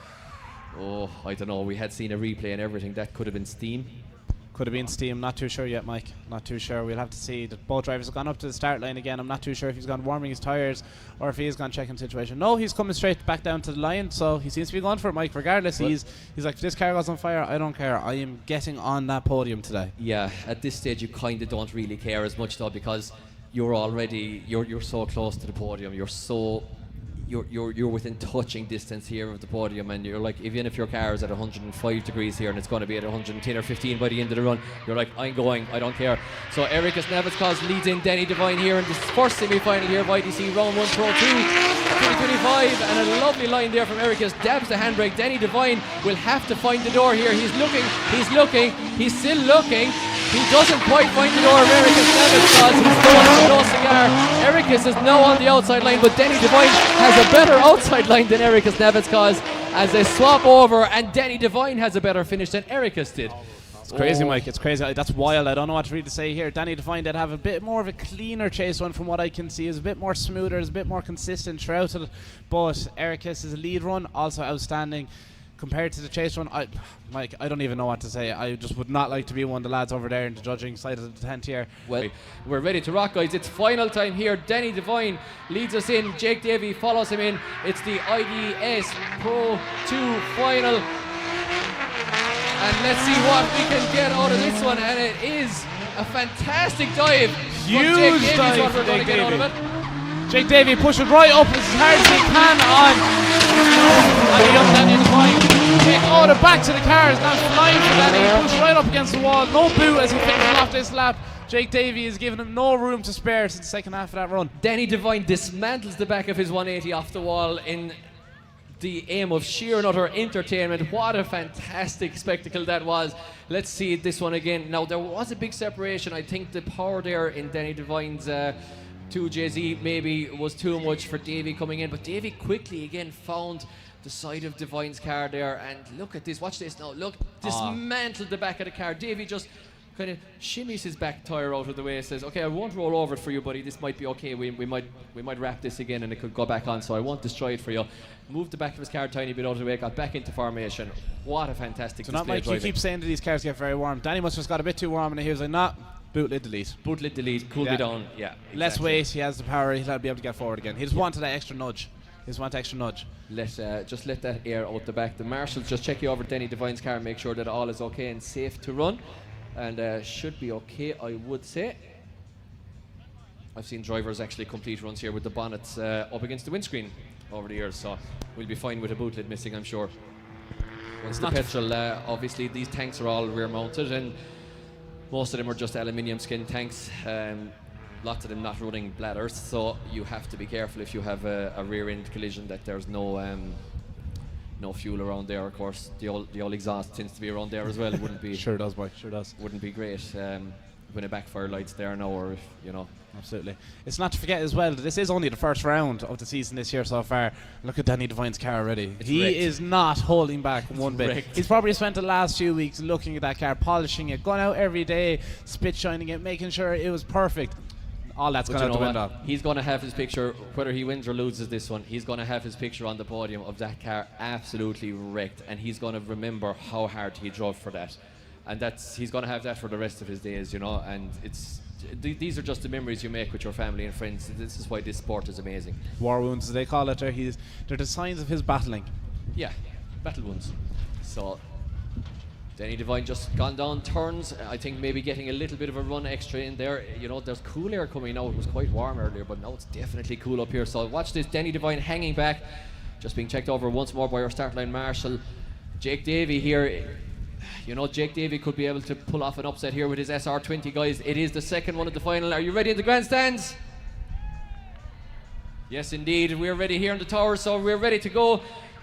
I don't know, we had seen a replay and everything. That could have been steam. Could have been steam, not too sure yet, Mike. Not too sure. We'll have to see. That both drivers have gone up to the start line again. I'm not too sure if he's gone warming his tyres or if he's gone checking the situation. No, he's coming straight back down to the line, so he seems to be going for it, Mike. Regardless, he's like, if this car goes on fire, I don't care. I am getting on that podium today. Yeah, at this stage you kind of don't really care as much though, because you're already you're so close to the podium. You're within touching distance here of the podium, and you're like, even if your car is at 105 degrees here and it's going to be at 110 or 15 by the end of the run, you're like, I'm going, I don't care. So Ericus Navitskos leads in Danny Devine here in this first semi-final here of IDC Round 1 Pro 2 2025, and a lovely line there from Ericus, dabs the handbrake. Danny Devine will have to find the door here. He's looking, he's still looking. He doesn't quite find the door of Ericus Navitskos. He's going to close the car. Ericus is now on the outside line, but Danny Devine has a better outside line than Ericus Navitskos as they swap over, and Danny Devine has a better finish than Ericus did. It's crazy, Mike. It's crazy. That's wild. I don't know what to really say here. Danny Devine did have a bit more of a cleaner chase run from what I can see. It was a bit more smoother, it was a bit more consistent throughout it. But Ericus' lead run also outstanding compared to the chase run. Mike, I don't even know what to say. I just would not like to be one of the lads over there in the judging side of the tent here. Well, we're ready to rock, guys. It's final time here. Danny Devine leads us in. Jake Davey follows him in. It's the IDS Pro 2 final. And let's see what we can get out of this one. And it is a fantastic dive. Huge Jake dive. What we're going to get out of it. Jake Davey pushes right up as hard as he can on the young Danny Devine. The back to the cars, now flying for Danny. He pushed right up against the wall. No boot as he finishes off this lap. Jake Davey is giving him no room to spare since the second half of that run. Danny Devine dismantles the back of his 180 off the wall in the aim of sheer and utter entertainment. What a fantastic spectacle that was. Let's see this one again. Now, there was a big separation. I think the power there in Danny Devine's 2JZ maybe was too much for Davey coming in, but Davey quickly again found the side of Devine's car there, and look at this, watch this now, look, dismantled the back of the car. Davey just kind of shimmies his back tyre out of the way, says, okay, I won't roll over it for you, buddy, this might be okay, we might wrap this again and it could go back on, so I won't destroy it for you. Moved the back of his car a tiny bit out of the way, got back into formation. What a fantastic display. So not like you keep saying that these cars get very warm. Danny must have just got a bit too warm and he was like, nah, boot lid delete. Boot lid delete, cool me down, yeah. Exactly. Less weight, he has the power, he'll be able to get forward again. He just wanted that extra nudge. Just let that air out the back. The marshals just check you over Danny Devine's car and make sure that all is okay and safe to run, and should be okay, I would say. I've seen drivers actually complete runs here with the bonnets up against the windscreen over the years, so we'll be fine with a boot lid missing, I'm sure. Once the petrol, obviously these tanks are all rear mounted and most of them are just aluminium skin tanks. Lots of them not running bladders, so you have to be careful if you have a rear end collision that there's no fuel around there. Of course, the old exhaust tends to be around there as well. Wouldn't be sure does, Mike. Sure does. Wouldn't be great when a backfire light's there now, or if you know. Absolutely. It's not to forget as well that this is only the first round of the season this year so far. Look at Danny Devine's car already. He is not holding back one bit. He's probably spent the last few weeks looking at that car, polishing it, going out every day, spit shining it, making sure it was perfect. All that's going to window. He's going to have his picture, whether he wins or loses this one, he's going to have his picture on the podium of that car absolutely wrecked, and he's going to remember how hard he drove for that. And he's going to have that for the rest of his days, you know, and it's these are just the memories you make with your family and friends. This is why this sport is amazing. War wounds, as they call it. They're the signs of his battling. Yeah, battle wounds. So Denny Devine just gone down turns. I think maybe getting a little bit of a run extra in there. You know, there's cool air coming now. It was quite warm earlier, but now it's definitely cool up here. So watch this. Denny Devine hanging back, just being checked over once more by our start line marshal. Jake Davey here. You know, Jake Davey could be able to pull off an upset here with his SR20 guys. It is the second one of the final. Are you ready in the grandstands? Yes, indeed. We're ready here in the tower, so we're ready to go.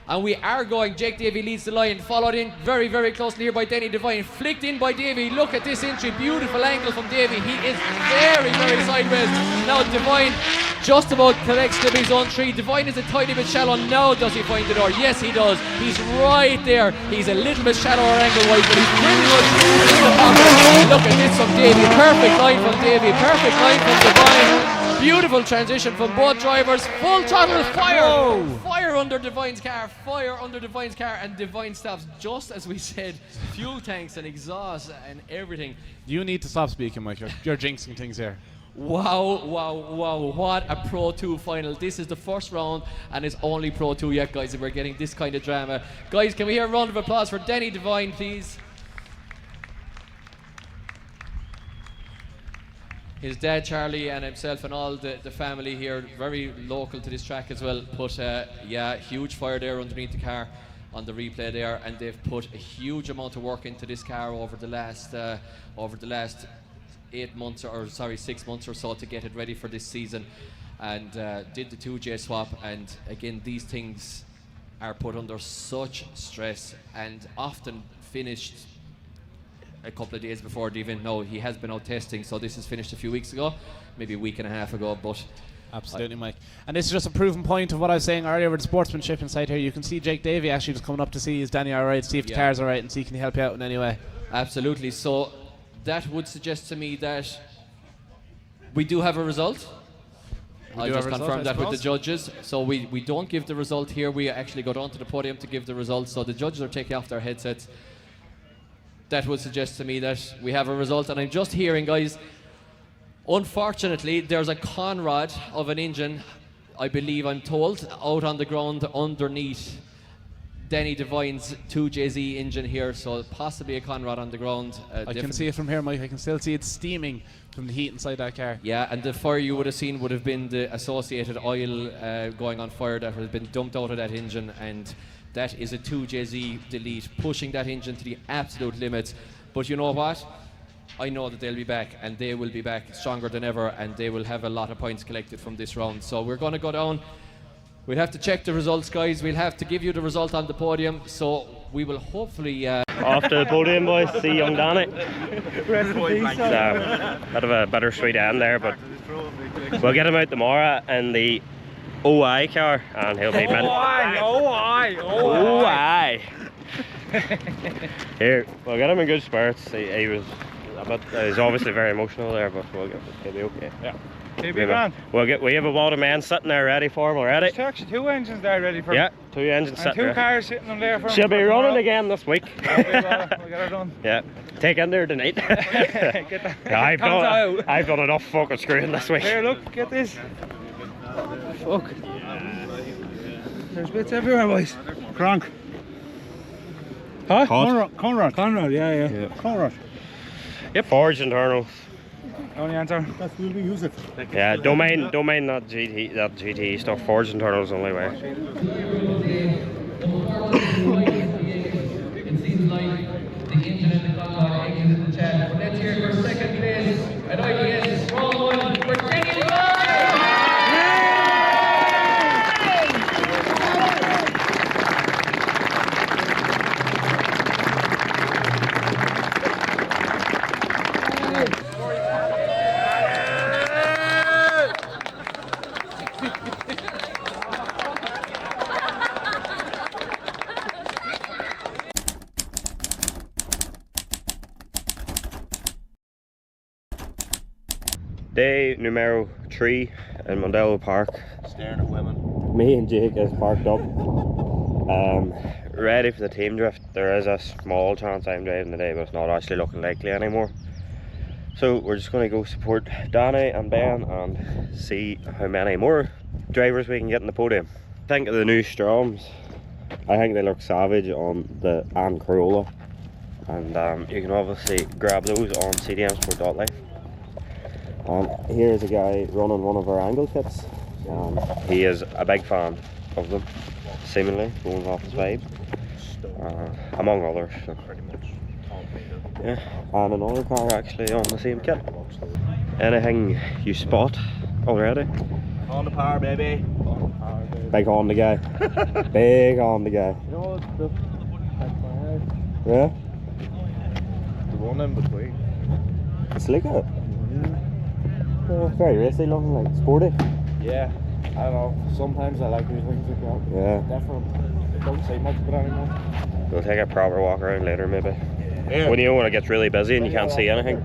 And we are going. Jake Davey leads the line, followed in very, very closely here by Denny Devine. Flicked in by Davey. Look at this entry. Beautiful angle from Davey. He is very, very sideways. Now Devine just about collects to his own tree. Devine is a tiny bit shallow. Now does he find the door? Yes, he does. He's right there. He's a little bit shallower angle-wise, but he's pretty much in the pocket. Look at this from Davey. Perfect line from Davey. Perfect line from Devine. Beautiful transition from both drivers. Full throttle fire. Whoa. Fire under Devine's car. Fire under Devine's car. And Devine stops just as we said. Fuel tanks and exhaust and everything. You need to stop speaking, Mike. You're jinxing things here. Wow, wow, wow. What a Pro 2 final. This is the first round and it's only Pro 2 yet, guys, and we're getting this kind of drama. Guys, can we hear a round of applause for Denny Devine, please? His dad Charlie and himself and all the family here, very local to this track as well. But yeah, huge fire there underneath the car on the replay there, and they've put a huge amount of work into this car over the last 6 months or so to get it ready for this season, and did the 2J swap. And again, these things are put under such stress and often finished a couple of days before the event. No, he has been out testing, so this is finished a few weeks ago, maybe a week and a half ago, but absolutely, Mike. And this is just a proven point of what I was saying earlier with the sportsmanship inside here. You can see Jake Davey actually just coming up to see, is Danny alright, see if the car's alright, and see can he help you out in any way. Absolutely. So that would suggest to me that we do have a result. I just confirmed that with the judges. So we don't give the result here. We actually got onto the podium to give the result. So the judges are taking off their headsets. That would suggest to me that we have a result. And I'm just hearing, guys, unfortunately, there's a conrod of an engine, I believe I'm told, out on the ground underneath Denny Devine's 2JZ engine here, so possibly a conrod on the ground. I can see it from here, Mike. I can still see it steaming from the heat inside that car. Yeah, and the fire you would have seen would have been the associated oil going on fire that has been dumped out of that engine, and that is a 2JZ delete, pushing that engine to the absolute limits. But you know what? I know that they'll be back, and they will be back stronger than ever, and they will have a lot of points collected from this round. So we're going to go down. We'll have to check the results, guys. We'll have to give you the result on the podium. So we will hopefully... Off to the podium, boys. See young Danny. Bit of a bittersweet end there, but we'll get him out tomorrow in the OI car, and he'll be OI. Here, we'll get him in good spirits. He's obviously very emotional there, but he'll be okay. Yeah. He'll be grand. We have a lot of men sitting there ready for him already. There's actually 2 engines there ready for him. Yeah, 2 engines and sitting 2 cars sitting them there for him. She'll be running again this week. We'll get her done. Yeah, take in there tonight. I've done enough fucking screwing this week. Here, look, get this. Fuck. There's bits everywhere, boys. Crank. Huh? Conrad, yeah. Conrad. Yep. Forged internals. Only answer. That's what we use it. Yeah, don't mind that GT stuff. Forged internals only way. It seems like the engine and the conrod exited the chat. But let's hear it for second place at IBS. Roll 1 for Denny Devine! Day numero 3 in Mondello Park. Staring at women. Me and Jake is parked up, ready for the team drift. There is a small chance I'm driving today, but it's not actually looking likely anymore. So we're just going to go support Danny and Ben and see how many more drivers we can get in the podium. Think of the new Stroms. I think they look savage on the Corolla, and you can obviously grab those on CDMSport.life. And here's a guy running one of our angle kits. He is a big fan of them, seemingly going off his vibe, among others. So. Yeah, and another car actually on the same kit. Anything you spot already? On the power, baby. Big on the guy. Big on the guy. You know, the Yeah? the one in between. It's like it. Very racy looking, like sporty. Yeah, I don't know. Sometimes I like these things like that. Yeah. Different. Don't say much about anymore. We'll take a proper walk around later maybe. Yeah. When it gets really busy and you can't see anything.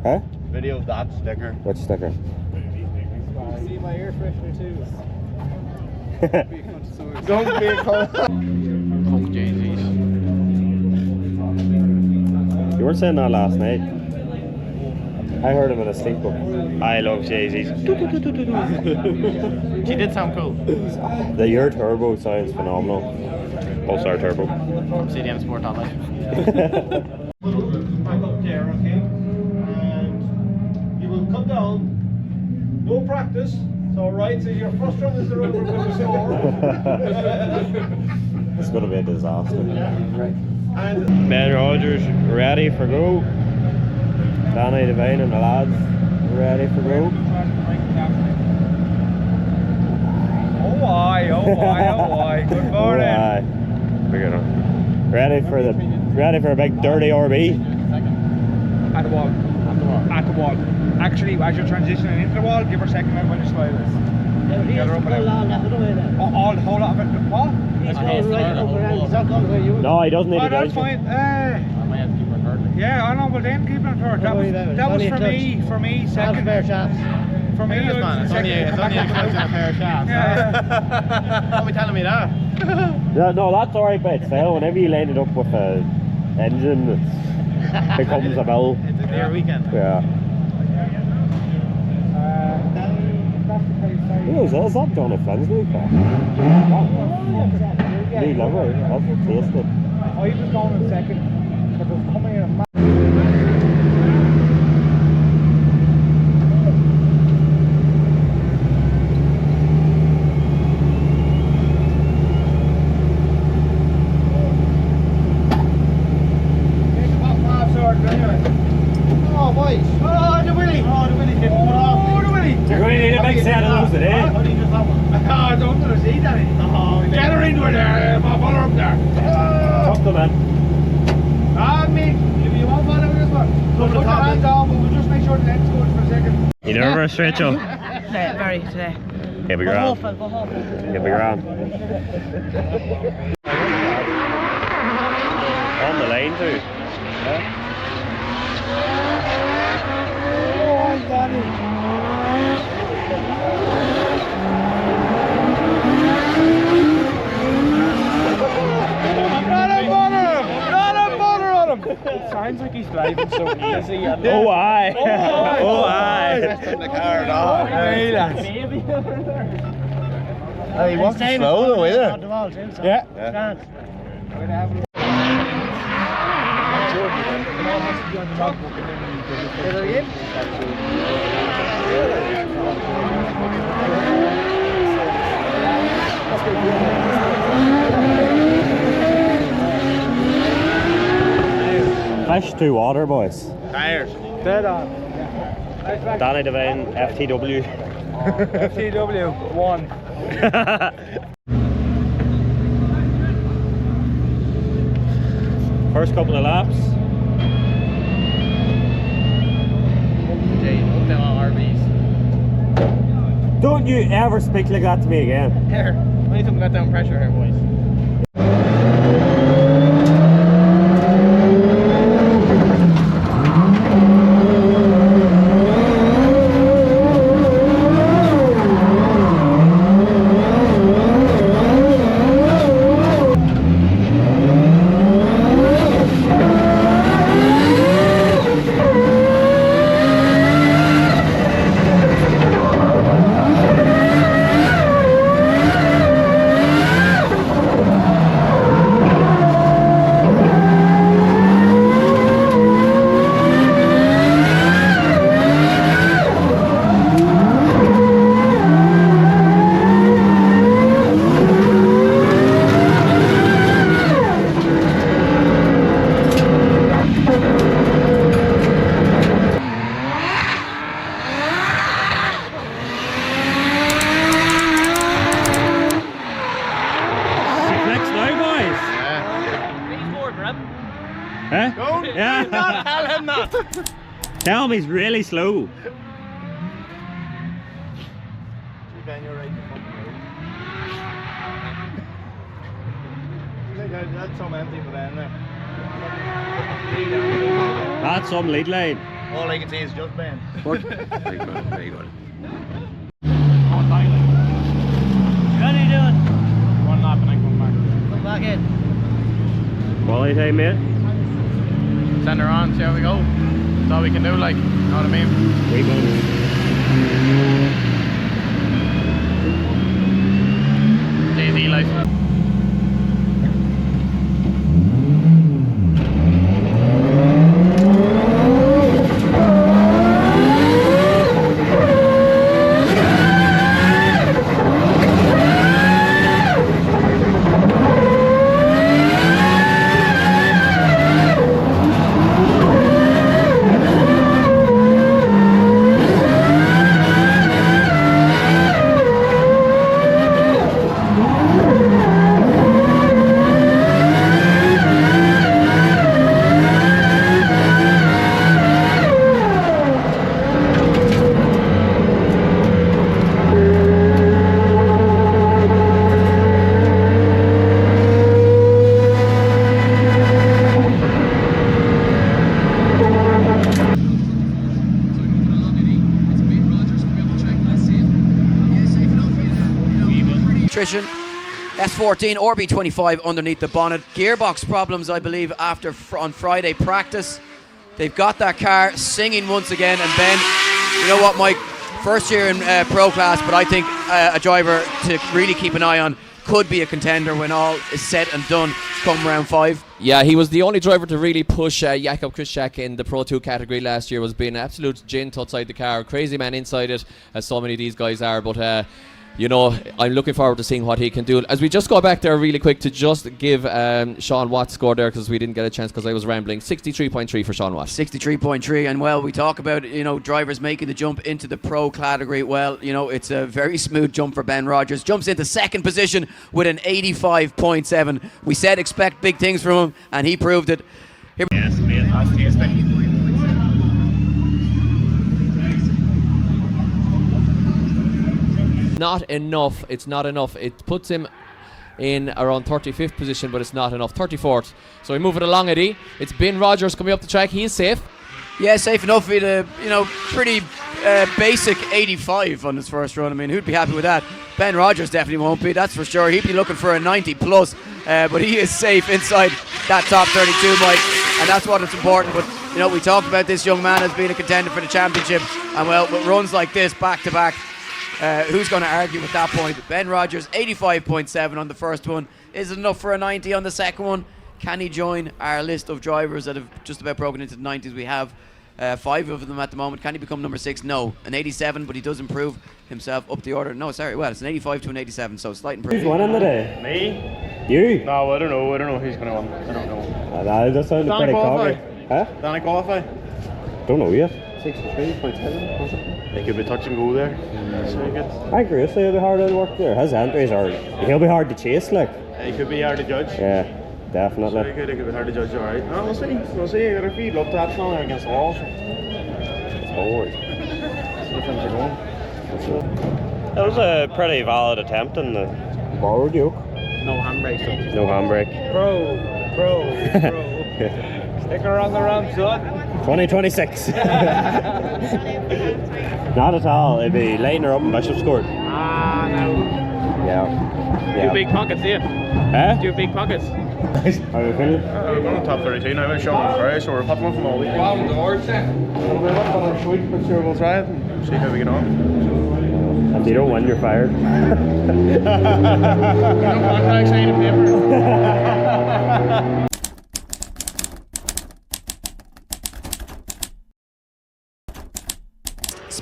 Huh? Video of that sticker. Which sticker? See my air freshener too. Don't be a cunt. You weren't saying that last night. I heard him in a steamboat. I love Jay-Z's. She did sound cool. The Your Turbo sounds phenomenal. Pulsar Turbo. From CDMSport.life. Back up there, okay? And you will come down. No practice. So right, so your first run is the run we're going to score. It's going to be a disaster. And Ben Rogers ready for go. Danny Devine and the lads ready for go. Oh why, good morning. Aye. We're gonna ready for a big dirty RB. At the wall. At the wall. Actually, as you're transitioning into the wall, give her a second out when you slide this. Get her up and out. All the whole lot of it. What? No, he doesn't need Oh, to that's go. fine. I might have to keep her hurdling. Yeah, I know, well then keep it for that was for me, second. For me, It's man, it's only a pair of shafts. Yeah. Don't be telling me that. No, that's alright by itself. Whenever you line it up with a engine, it becomes a bill. It's a clear weekend. Yeah. Who is that? Is that Johnny Flynn's new car? New livery. That's tasty. I was going in second because it was coming in a You're going to need a big set of those today. don't want to see that. Get her into it there, my brother up there. Tuck them in. Me, if you want follow this one, put your hands down, but we'll just make sure the lens goes for a second. You nervous, Rachel? Very today. He'll be grand. He'll be grand. On the lane too. Yeah. It sounds like he's driving so easy. Oh aye. Oh aye. In the car, no. Hey, lads. He walks slow though, either. Yeah. Fish to water, boys. Tires. Dead on. Danny Devine, FTW. FTW 1. First couple of laps. Don't you ever speak like that to me again. Here, I need something got down pressure here, boys. him that. Tell him he's really slow. That's some empty for them there. That's some lead line. All I can see is just Ben. Very good, very good. What are you doing? One lap and I come back. Come back in. Quality time, mate. Send her on, see how we go. That's all we can do, like, you know what I mean? We go. JD life. S14 or B25 underneath the bonnet. Gearbox problems, I believe, after on Friday practice. They've got that car singing once again. And Ben, you know what, Mike? First year in pro class, but I think a driver to really keep an eye on. Could be a contender when all is said and done come round 5. Yeah, he was the only driver to really push Jakub Krzyzak in the Pro 2 category last year. Was being an absolute gent outside the car, crazy man inside it, as so many of these guys are. But you know, I'm looking forward to seeing what he can do. As we just go back there really quick to just give Sean Watt's score there, because we didn't get a chance because I was rambling. 63.3 for Sean Watt. 63.3, and well, we talk about, you know, drivers making the jump into the pro category. Well, you know, it's a very smooth jump for Ben Rogers. Jumps into second position with an 85.7. We said expect big things from him, and he proved it. Here Yes, mate, that's tasty. Not enough. It's not enough. It puts him in around 35th position, but it's not enough. 34th. So we move it along, Eddie. It's Ben Rogers coming up the track. He is safe. Yeah, safe enough. He had a, you know, pretty basic 85 on his first run. I mean, who'd be happy with that? Ben Rogers definitely won't be, that's for sure. He'd be looking for a 90 plus, but he is safe inside that top 32, Mike, and that's what it's important. But, you know, we talked about this young man as being a contender for the championship, and well, with runs like this back to back, who's going to argue with that point? Ben Rogers, 85.7 on the first one. Is it enough for a 90 on the second one? Can he join our list of drivers that have just about broken into the 90s? We have 5 of them at the moment. Can he become number 6? No. An 87, but he does improve himself up the order. No, sorry, well, it's an 85 to an 87, so slight improvement. Who's winning today? Me? You? No, I don't know who's going to win. I don't know. That sounded Danny pretty qualify? cocky. Huh? Danny qualify? Don't know yet. 63.7. They could be touch and go there. That's very good. I agree, he'll be hard to work there. His entries are, he'll be hard to chase, like. He could be hard to judge. Yeah, definitely. Very good, he could be hard to judge, alright. No, we'll see. We'll see. Got a feed up to that song there against the wall. It's always. See if things are going. That was a pretty valid attempt in the forward yoke. No handbrake, so. No handbrake. Pro. Sticker on the ramp, son. 2026. Not at all. It'd be lighting her up and Bishop scored. Ah, no. Yeah. Two big pockets here. Huh? Two big pockets. How are you feeling? We're on top 32 now. We're showing Friday, so we're popping one from all week. Bottom doors then. We're up on our week, but sure we'll try it and see how we get on. If you don't win, you're fired. No contact sign and paper.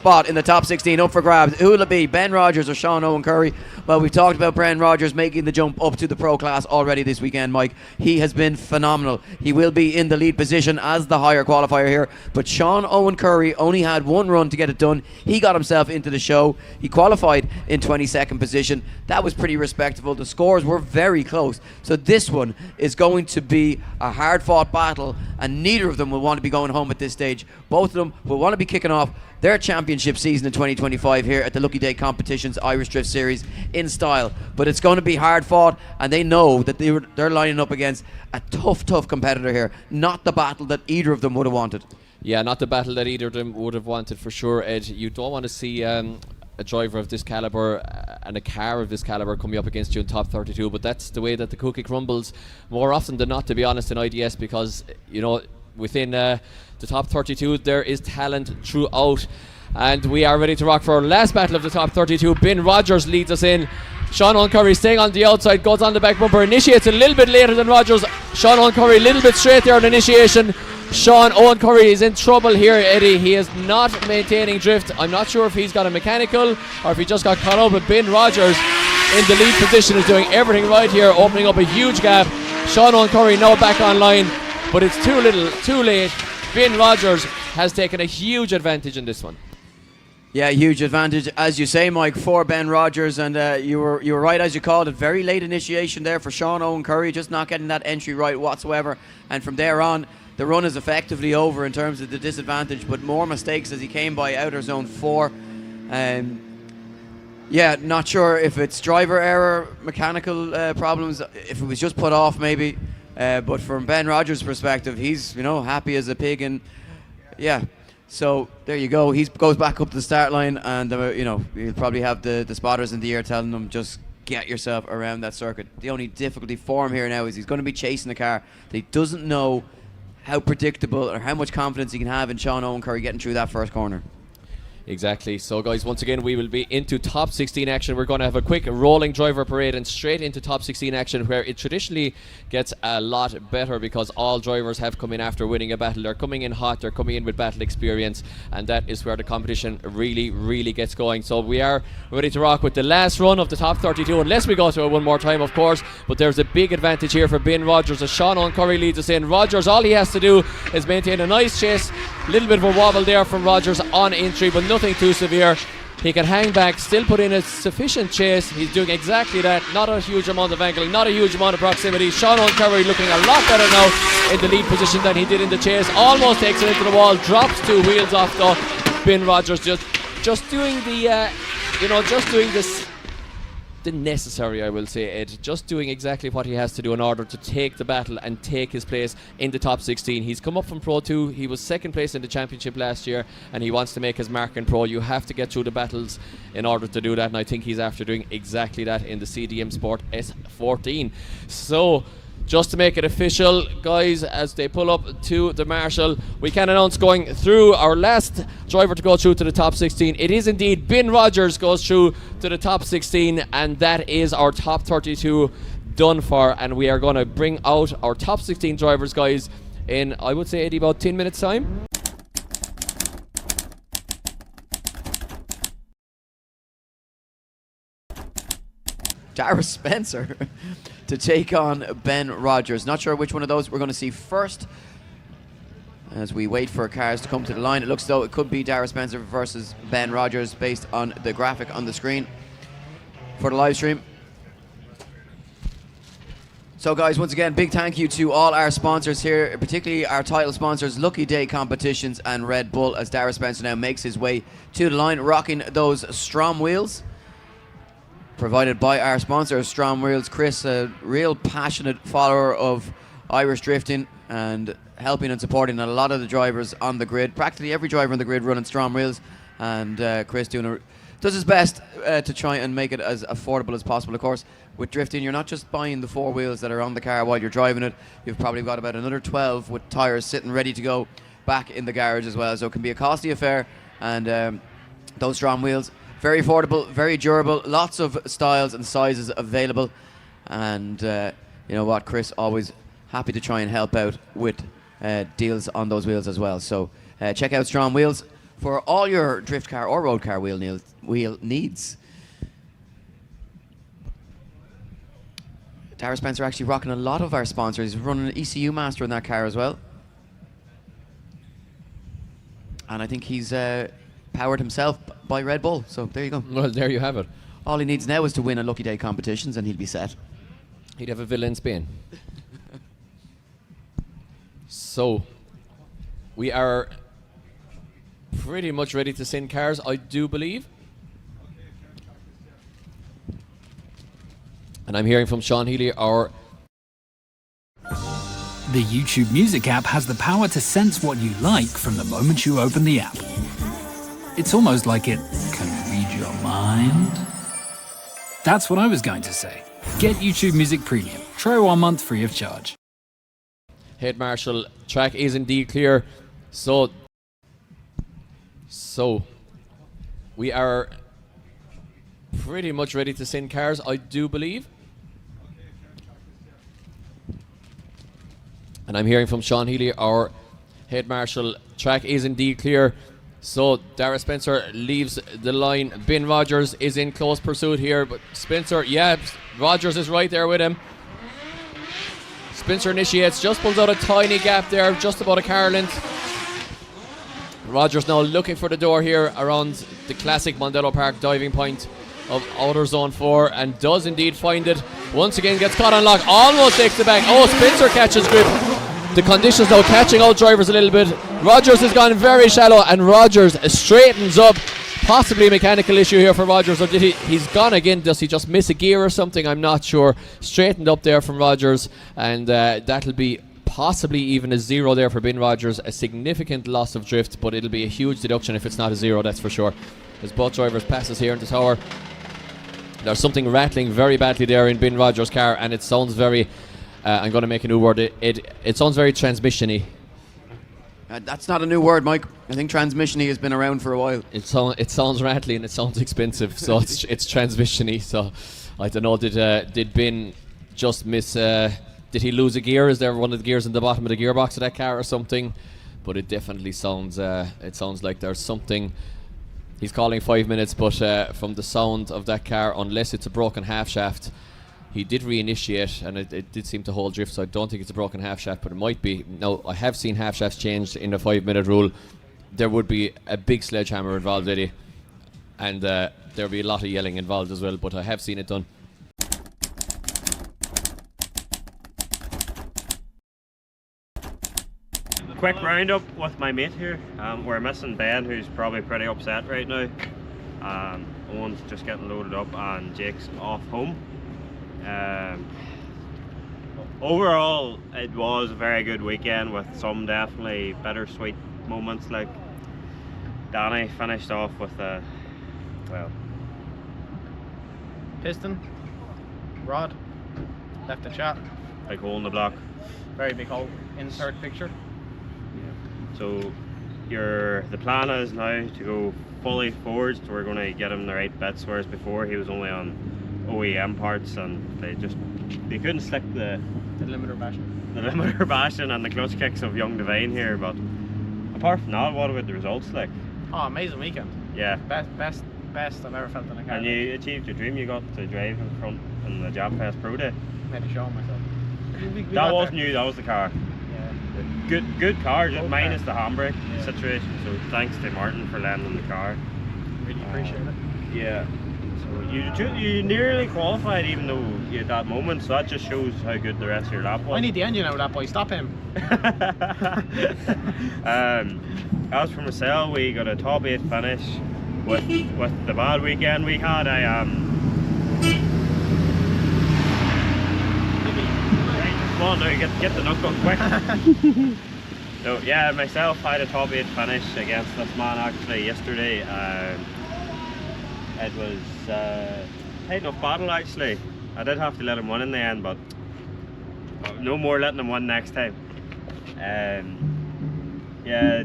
spot in the top 16 up for grabs. Who will it be, Ben Rogers or Sean Owen Curry? Well, we've talked about Ben Rogers making the jump up to the pro class already this weekend, Mike. He has been phenomenal. He will be in the lead position as the higher qualifier here, but Sean Owen Curry only had one run to get it done. He got himself into the show. He qualified in 22nd position. That was pretty respectable. The scores were very close. So this one is going to be a hard-fought battle, and neither of them will want to be going home at this stage. Both of them will want to be kicking off their championship season in 2025 here at the Lucky Day Competitions Irish Drift Series in style. But it's going to be hard fought, and they know that they're lining up against a tough competitor here. Not the battle that either of them would have wanted. Yeah, not the battle that either of them would have wanted for sure, Ed. You don't want to see a driver of this caliber and a car of this caliber coming up against you in top 32, but that's the way that the cookie crumbles more often than not, to be honest, in IDS, because, you know, within the top 32 there is talent throughout, and we are ready to rock for our last battle of the top 32. Ben Rogers leads us in. Sean Owen Curry staying on the outside, goes on the back bumper, initiates a little bit later than Rogers. Sean Owen Curry a little bit straight there on initiation. Sean Owen Curry is in trouble here, Eddie. He is not maintaining drift. I'm not sure if he's got a mechanical or if he just got caught up, but Ben Rogers in the lead position is doing everything right here, opening up a huge gap. Sean Owen Curry now back online, but it's too little, too late. Ben Rogers has taken a huge advantage in this one. Yeah, huge advantage, as you say, Mike, for Ben Rogers, and you were right as you called it. Very late initiation there for Sean Owen Curry, just not getting that entry right whatsoever, and from there on the run is effectively over in terms of the disadvantage, but more mistakes as he came by outer zone 4. Yeah, not sure if it's driver error, mechanical problems, if it was just put off maybe, but from Ben Rogers' perspective, he's, you know, happy as a pig, and yeah. So there you go. He goes back up to the start line, and you know, he'll probably have the spotters in the air telling him, just get yourself around that circuit. The only difficulty for him here now is he's going to be chasing a car that he doesn't know how predictable or how much confidence he can have in Sean Owen Curry getting through that first corner. Exactly. So guys, once again we will be into top 16 action. We're going to have a quick rolling driver parade and straight into top 16 action, where it traditionally gets a lot better because all drivers have come in after winning a battle. They're coming in hot, they're coming in with battle experience, and that is where the competition really gets going. So we are ready to rock with the last run of the top 32, unless we go to it one more time, of course. But there's a big advantage here for Ben Rogers as Sean Owen Curry leads us in. Rogers, all he has to do is maintain a nice chase. A little bit of a wobble there from Rogers on entry, but nothing too severe. He can hang back, still put in a sufficient chase. He's doing exactly that. Not a huge amount of angling, not a huge amount of proximity. Sean Owen Curry looking a lot better now in the lead position than he did in the chase. Almost takes it into the wall, drops 2 wheels off though. Ben Rogers just doing the just doing this, the necessary, I will say, Ed, just doing exactly what he has to do in order to take the battle and take his place in the top 16. He's come up from Pro 2, he was second place in the championship last year, and he wants to make his mark in Pro. You have to get through the battles in order to do that, and I think he's after doing exactly that in the CDMSport S14. So just to make it official, guys, as they pull up to the marshal, we can announce going through our last driver to go through to the top 16. It is indeed Ben Rogers goes through to the top 16, and that is our top 32 done for. And we are going to bring out our top 16 drivers, guys, in, I would say, Eddie, about 10 minutes time. Dara Spencer to take on Ben Rogers. Not sure which one of those we're going to see first as we wait for cars to come to the line. It looks though it could be Dara Spencer versus Ben Rogers based on the graphic on the screen for the live stream. So guys, once again, big thank you to all our sponsors here, particularly our title sponsors, Lucky Day Competitions and Red Bull, as Dara Spencer now makes his way to the line, rocking those Strom wheels provided by our sponsor, Strom Wheels. Chris, a real passionate follower of Irish drifting and helping and supporting a lot of the drivers on the grid. Practically every driver on the grid running Strom Wheels, and Chris does his best to try and make it as affordable as possible. Of course, with drifting, you're not just buying the 4 wheels that are on the car while you're driving it. You've probably got about another 12 with tyres sitting ready to go back in the garage as well. So it can be a costly affair, and those Strom wheels, very affordable, very durable, lots of styles and sizes available. And you know what, Chris, always happy to try and help out with deals on those wheels as well. So check out Strom Wheels for all your drift car or road car wheel needs. Dara Spencer actually rocking a lot of our sponsors. He's running an ECU Master in that car as well. And I think he's powered himself by Red Bull. So there you go. Well, there you have it. All he needs now is to win a Lucky Day competitions and he'll be set. He'd have a villa in Spain. So, we are pretty much ready to send cars, I do believe. And I'm hearing from Sean Healy, our... The YouTube Music app has the power to sense what you like from the moment you open the app. It's almost like it can read your mind. That's what I was going to say. Get YouTube Music Premium. Try 1 month free of charge. Head Marshal, track is indeed clear. So we are pretty much ready to send cars, I do believe. And I'm hearing from Sean Healy, our Head Marshal, track is indeed clear. So Dara Spencer leaves the line. Ben Rogers is in close pursuit here, but Spencer, yeah, Rogers is right there with him. Spencer initiates, just pulls out a tiny gap there, just about a car length. Rogers now looking for the door here around the classic Mondello Park diving point of outer zone 4, and does indeed find it. Once again gets caught on lock, almost takes it back. Oh, Spencer catches grip. The conditions now catching out drivers a little bit. Rogers has gone very shallow, and Rogers straightens up. Possibly a mechanical issue here for Rogers, or did he's gone again? Does he just miss a gear or something? I'm not sure. Straightened up there from Rogers, and that'll be possibly even a 0 there for Ben Rogers. A significant loss of drift, but it'll be a huge deduction if it's not a 0, that's for sure. As both drivers pass us here in the tower, there's something rattling very badly there in Ben Rogers' car, and it sounds very... I'm going to make a new word. It sounds very transmission-y. That's not a new word, Mike. I think transmission-y has been around for a while. It sounds rattly and it sounds expensive, so it's transmission-y. So I don't know. Did Ben just miss? Did he lose a gear? Is there one of the gears in the bottom of the gearbox of that car or something? But it definitely sounds. It sounds like there's something. He's calling 5 minutes, but from the sound of that car, unless it's a broken half shaft. He did reinitiate, and it did seem to hold drift, so I don't think it's a broken half shaft, but it might be. Now, I have seen half shafts changed in the 5 minute rule. There would be a big sledgehammer involved, Eddie, and there would be a lot of yelling involved as well, but I have seen it done. Quick roundup with my mate here. We're missing Ben, who's probably pretty upset right now. Owen's just getting loaded up, and Jake's off home. Overall, it was a very good weekend with some definitely bittersweet moments. Like Danny finished off with a Piston, rod, left the chat. big hole in the block. Very big hole. Insert picture. So the plan is now to go fully forged. We're going to get him the right bits, whereas before he was only on OEM parts, and they couldn't stick the limiter bashing and the clutch kicks of Young Divine here. But apart from that, what about the results like? Oh, amazing weekend. Yeah. Best I've ever felt in a car. And you achieved your dream. You got to drive in front in the Jab Fest Pro Day. Made a show of myself. That wasn't you. That was the car. Yeah. Good car. Just minus the handbrake situation. So thanks to Martin for lending the car. Really appreciate it. Yeah. You nearly qualified, even though you had that moment, so that just shows how good the rest of your lap was. I need the engine out of that boy, stop him. As for myself, we got a top 8 finish. With the bad weekend we had, come on now, get the knuckle quick. So yeah, myself, I had a top 8 finish against this man actually yesterday. It was a tight enough battle actually. I did have to let him win in the end, but no more letting him win next time. Yeah,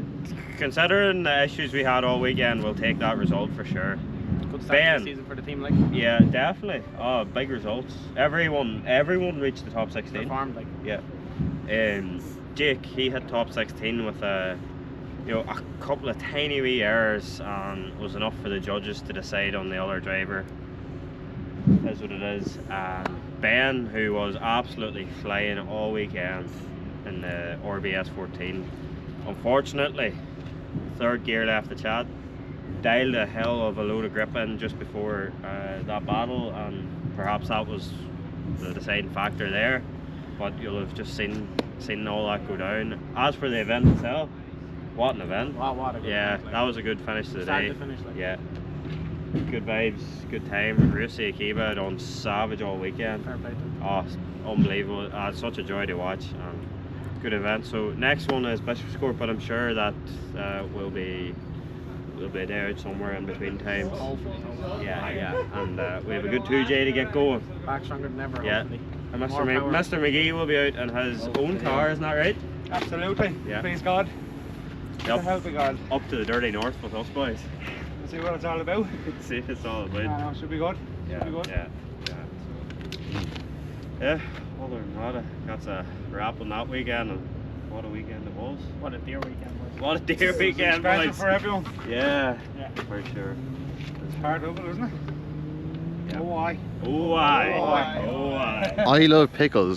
considering the issues we had all weekend, we'll take that result for sure. Good start to the season for the team, like. Yeah, definitely. Oh, big results. Everyone reached the top 16. Performed, like. Yeah. Jake, he hit top 16 with a you know, a couple of tiny wee errors was enough for the judges to decide on the other driver. That's what it is. Ben, who was absolutely flying all weekend in the RBS 14, unfortunately, third gear left the chat, dialed a hell of a load of grip in just before that battle, and perhaps that was the deciding factor there. But you'll have just seen all that go down. As for the event itself, what an event! What a good yeah, event, that was a good finish to the day. To finish, like. Yeah, good vibes, good time. Rusi Akiba done savage all weekend. Fair play to him. Oh, it's unbelievable! It's such a joy to watch. Good event. So next one is Bishop's Court, but I'm sure that will be there somewhere in between times. Hopefully. Yeah, and we have a good 2J to get going. Back stronger than ever, Yeah. hopefully. And More power. Mr. McGee will be out in his own car, isn't that right? Absolutely. Yeah. Please God. Yep. Help me God. Up to the dirty north with us boys. Let's see what it's all about. See what it's all about. No, should be good. Yeah, Should be good. Yeah. Other than that, that's a wrap on that weekend, and what a weekend it was. What a dear weekend was. What a dear weekend, Special boys. for everyone. Yeah, for sure. It's part of it, isn't it? Yeah. Oh, aye. Oh, aye. Oh, aye. I love pickles.